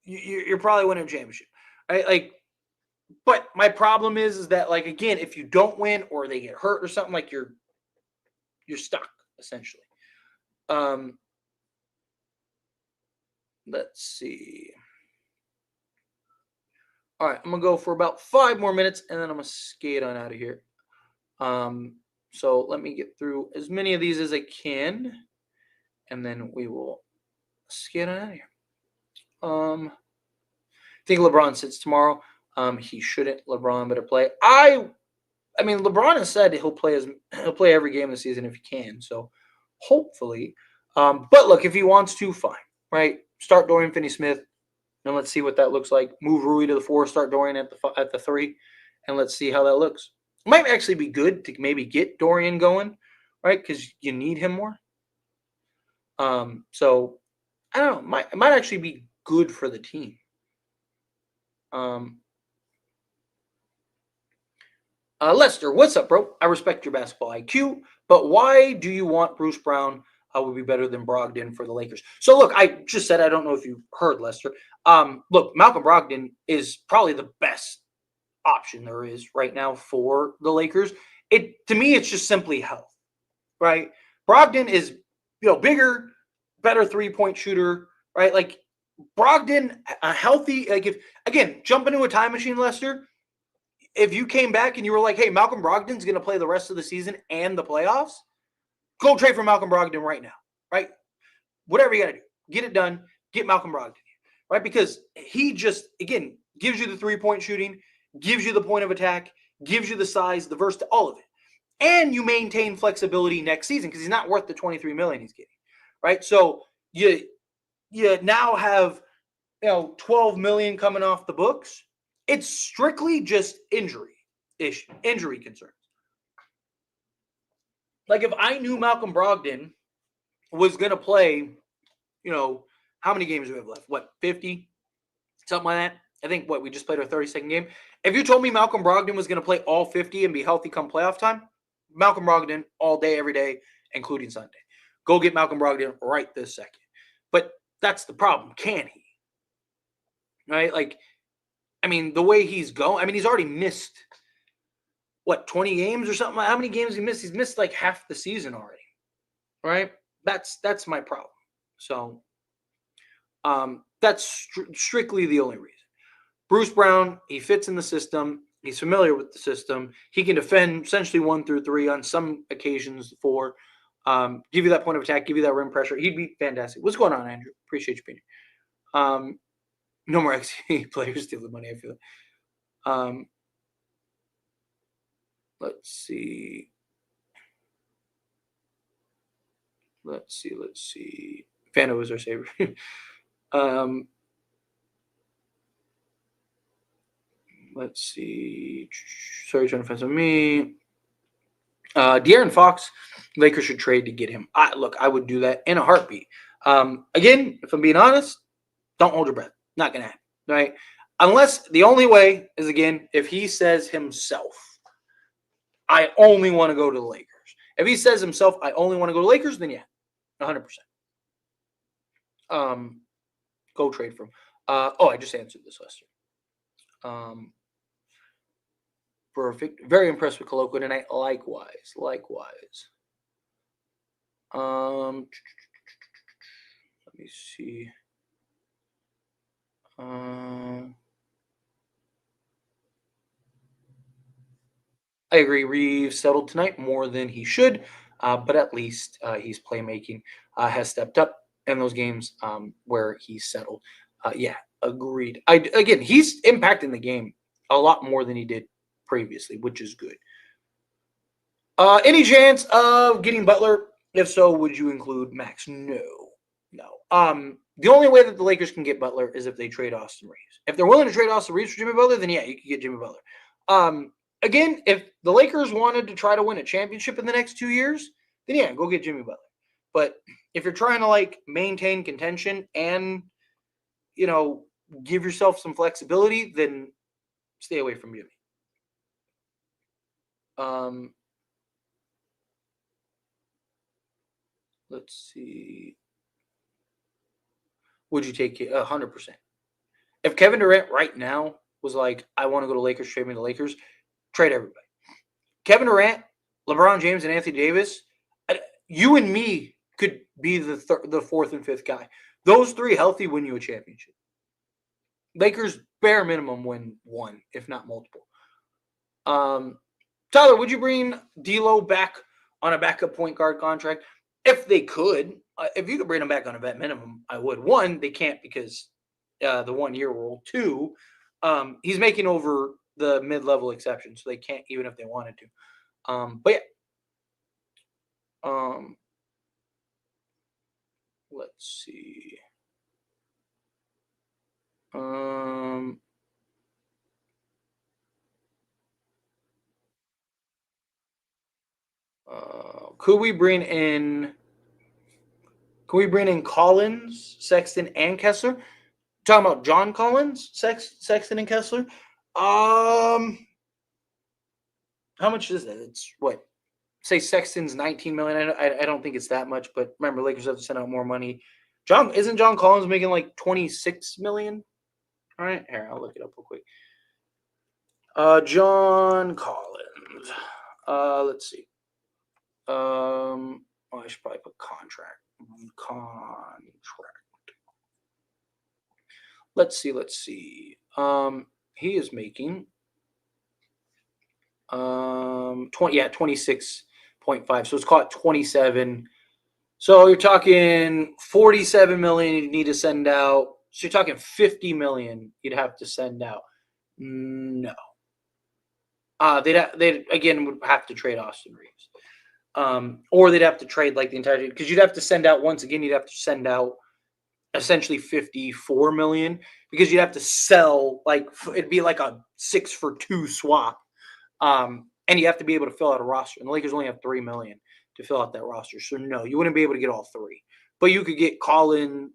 You're probably winning a championship, right? Like, but my problem is that, like, again, if you don't win or they get hurt or something, like, you're stuck essentially. Let's see. All right, I'm gonna go for about 5 more minutes, and then I'm gonna skate on out of here. So let me get through as many of these as I can, and then we will skate on out of here. I think LeBron sits tomorrow. He shouldn't. LeBron better play. I mean, LeBron has said he'll play every game of the season if he can. So hopefully, but look, if he wants to, fine, right? Start Dorian Finney-Smith, and let's see what that looks like. Move Rui to the 4, start Dorian at the 3, and let's see how that looks. It might actually be good to maybe get Dorian going, right? Because you need him more. So I don't know. It might actually be good for the team. Lester, what's up, bro? I respect your basketball IQ, but why do you want Bruce Brown would be better than Brogdon for the Lakers? So, look, I just said, I don't know if you heard, Lester. Look, Malcolm Brogdon is probably the best option there is right now for the Lakers. To me, it's just simply health, right? Brogdon is, bigger, better 3-point shooter, right? Like, Brogdon, a healthy, like, if, again, jump into a time machine, Lester. If you came back and you were like, hey, Malcolm Brogdon's going to play the rest of the season and the playoffs, go trade for Malcolm Brogdon right now, right? Whatever you got to do, get it done, get Malcolm Brogdon, right? Because he just, again, gives you the 3-point shooting, gives you the point of attack, gives you the size, the versatility, all of it. And you maintain flexibility next season because he's not worth the $23 million he's getting, right? So you now have, $12 million coming off the books. It's strictly just injury concerns. Like, if I knew Malcolm Brogdon was going to play, how many games do we have left? What, 50? Something like that. I think, we just played our 32nd game. If you told me Malcolm Brogdon was going to play all 50 and be healthy come playoff time, Malcolm Brogdon all day, every day, including Sunday. Go get Malcolm Brogdon right this second. But that's the problem. Can he? Right? Like, I mean, the way he's going, he's already missed, 20 games or something? How many games he missed? He's missed like half the season already, right? That's my problem. So that's strictly the only reason. Bruce Brown, he fits in the system. He's familiar with the system. He can defend essentially 1 through 3, on some occasions 4. Give you that point of attack, give you that rim pressure. He'd be fantastic. What's going on, Andrew? Appreciate you being here. No more XP players stealing money, I feel like. Let's see. Fano was our saver. Let's see. Sorry, trying to find some me. De'Aaron Fox, Lakers should trade to get him. I would do that in a heartbeat. Again, if I'm being honest, don't hold your breath. Not going to happen, right? Unless the only way is, again, if he says himself, I only want to go to the Lakers. If he says himself, I only want to go to the Lakers, then yeah, 100%. Go trade for him. I just answered this, Lester. Perfect. Very impressed with Koloko tonight. Likewise. Let me see. I agree. Reeves settled tonight more than he should, but at least he's playmaking, has stepped up in those games where he's settled. Yeah, agreed. Again, he's impacting the game a lot more than he did previously, which is good. Any chance of getting Butler? If so, would you include Max? No, no. The only way that the Lakers can get Butler is if they trade Austin Reeves. If they're willing to trade Austin Reeves for Jimmy Butler, then yeah, you can get Jimmy Butler. Again, if the Lakers wanted to try to win a championship in the next 2 years, then yeah, go get Jimmy Butler. But if you're trying to like maintain contention and give yourself some flexibility, then stay away from Jimmy. Let's see. Would you take it 100%? If Kevin Durant right now was like, I want to go to Lakers, trade me to Lakers, trade everybody. Kevin Durant, LeBron James, and Anthony Davis, you and me could be the fourth and fifth guy. Those three healthy win you a championship. Lakers bare minimum win one, if not multiple. Tyler, would you bring D'Lo back on a backup point guard contract? If they could, if you could bring him back on a vet minimum, I would. One, they can't because the 1 year rule. Two, he's making over the mid-level exception, so they can't even if they wanted to. But yeah. Let's see. Could we bring in Collins, Sexton, and Kessler? Talking about John Collins, Sexton, and Kessler. How much is that? It's what? Say Sexton's 19 million. I don't think it's that much, but remember, Lakers have to send out more money. Isn't John Collins making like 26 million? All right, here, I'll look it up real quick. John Collins. Let's see. I should probably put contract. Let's see. He is making 26.5. So it's caught 27. So you're talking 47 million you need to send out. So you're talking 50 million you'd have to send out. No. They'd again would have to trade Austin Reeves. Or they'd have to trade like the entire, because you'd have to send out, once again, you'd have to send out essentially 54 million, because you'd have to sell, like, it'd be like a 6-for-2 swap. And you have to be able to fill out a roster. And the Lakers only have 3 million to fill out that roster. So no, you wouldn't be able to get all three. But you could get Collins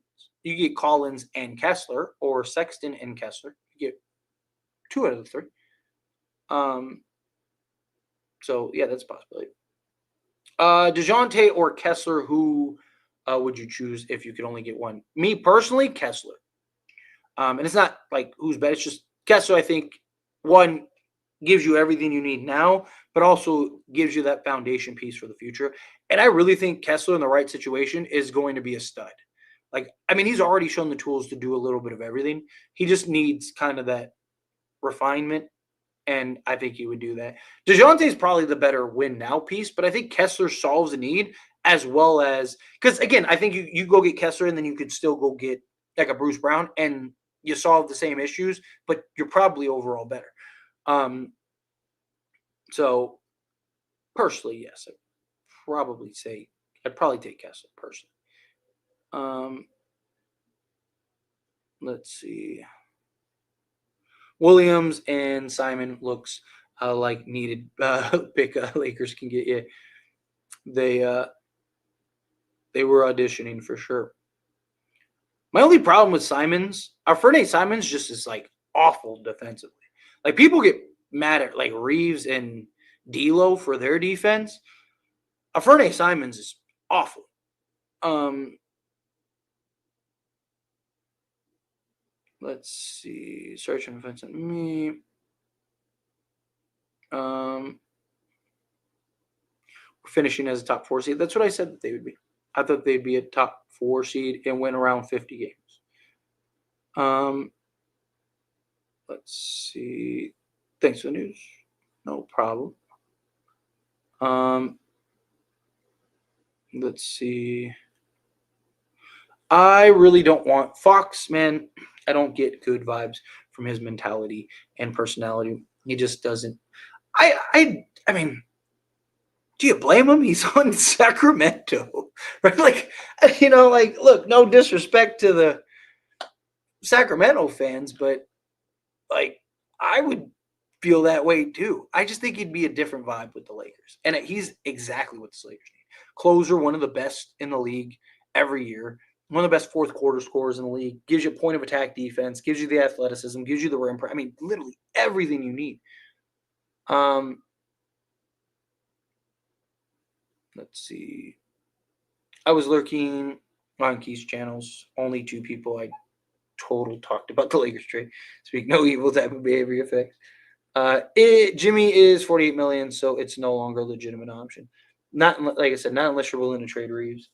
and Kessler, or Sexton and Kessler. You get 2 out of the 3. So yeah, that's a possibility. DeJounte or Kessler, who would you choose if you could only get one? Me personally, Kessler. And it's not like who's better. It's just Kessler, I think, one, gives you everything you need now, but also gives you that foundation piece for the future. And I really think Kessler in the right situation is going to be a stud. Like, I mean, he's already shown the tools to do a little bit of everything. He just needs kind of that refinement. And I think he would do that. DeJounte is probably the better win now piece, but I think Kessler solves a need, as well as, because again, I think you go get Kessler and then you could still go get like a Bruce Brown and you solve the same issues, but you're probably overall better. So personally, yes, I'd probably take Kessler personally. Let's see. Williams and Simon looks like needed pick Lakers can get you. They were auditioning for sure. My only problem with Fernie Simons just is like awful defensively. Like, people get mad at like Reeves and D'Lo for their defense. Fernie Simons is awful. Let's see. Search and offense on me. We're finishing as a top 4 seed. That's what I said that they would be. I thought they'd be a top 4 seed and win around 50 games. Let's see. Thanks for the news. No problem. Let's see. I really don't want Fox, man. I don't get good vibes from his mentality and personality. He just doesn't. I mean, Do you blame him? He's on Sacramento, right? Like, like, look, no disrespect to the Sacramento fans, but like, I would feel that way too. I just think he'd be a different vibe with the Lakers, and he's exactly what the Lakers need. Closer, one of the best in the league every year, one of the best fourth quarter scorers in the league. Gives you point of attack defense, gives you the athleticism, gives you the rim. I mean, literally everything you need. Let's see. I was lurking on Keith's channels. Only 2 people I total talked about the Lakers trade. Speak no evil type of behavior effects. Jimmy is 48 million, so it's no longer a legitimate option. Not like I said, not unless you're willing to trade Reeves.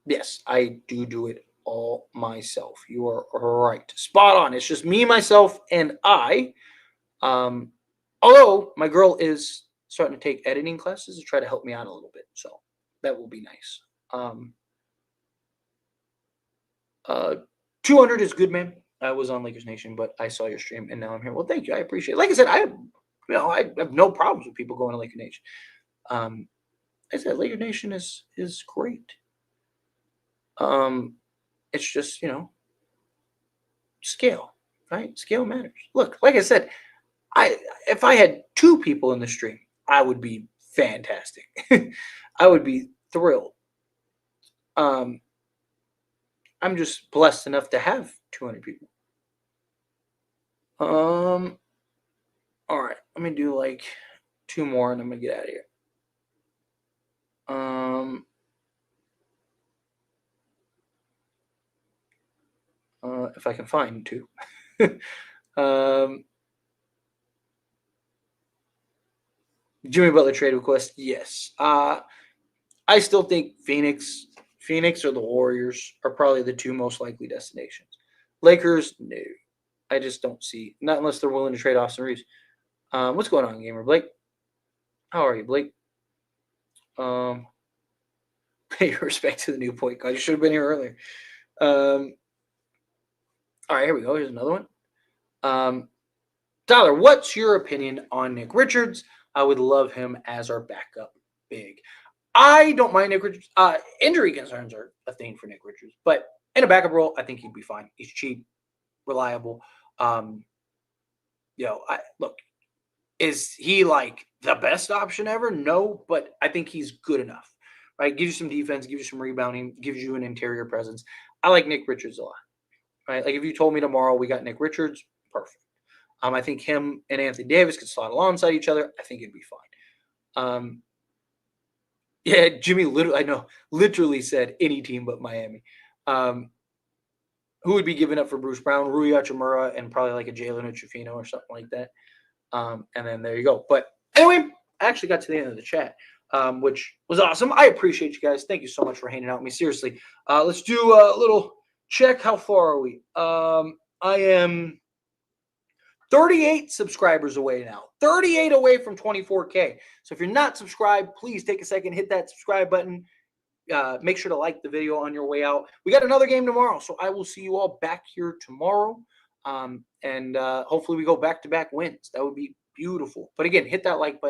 Yes, I do it all myself. You are right. Spot on. It's just me, myself, and I. Although my girl is starting to take editing classes to try to help me out a little bit, so that will be nice. 200 is good, man. I was on Lakers Nation, but I saw your stream and now I'm here. Well, thank you. I appreciate it. Like I said, I have no problems with people going to Lakers Nation. I said Lakers Nation is great. It's just, scale, right? Scale matters. Look, like I said, if I had 2 people in the stream, I would be fantastic. I would be thrilled. I'm just blessed enough to have 200 people. All right, let me do like 2 more and I'm gonna get out of here. If I can find 2. Jimmy Butler trade request, yes. I still think Phoenix or the Warriors are probably the 2 most likely destinations. Lakers, no. I just don't see, not unless they're willing to trade Austin Reeves. What's going on, Gamer Blake? How are you, Blake? Pay respect to the new point guard. You should have been here earlier. All right, here we go. Here's another one. Tyler, what's your opinion on Nick Richards? I would love him as our backup big. I don't mind Nick Richards. Injury concerns are a thing for Nick Richards, but in a backup role, I think he'd be fine. He's cheap, reliable. Look, is he like the best option ever? No, but I think he's good enough, right? Gives you some defense, gives you some rebounding, gives you an interior presence. I like Nick Richards a lot, right? Like if you told me tomorrow we got Nick Richards, perfect. I think him and Anthony Davis could slot alongside each other. I think it'd be fine. Yeah, Jimmy literally said any team but Miami. Who would be giving up for Bruce Brown? Rui Hachimura and probably like a Jalen Uchifino or something like that. And then there you go. But anyway, I actually got to the end of the chat, which was awesome. I appreciate you guys. Thank you so much for hanging out with me. Seriously. Let's do a little check. How far are we? I am 38 subscribers away now. 38 away from 24K. So if you're not subscribed, please take a second, hit that subscribe button. Make sure to like the video on your way out. We got another game tomorrow, so I will see you all back here tomorrow. And hopefully we go back-to-back wins. That would be beautiful. But again, hit that like button.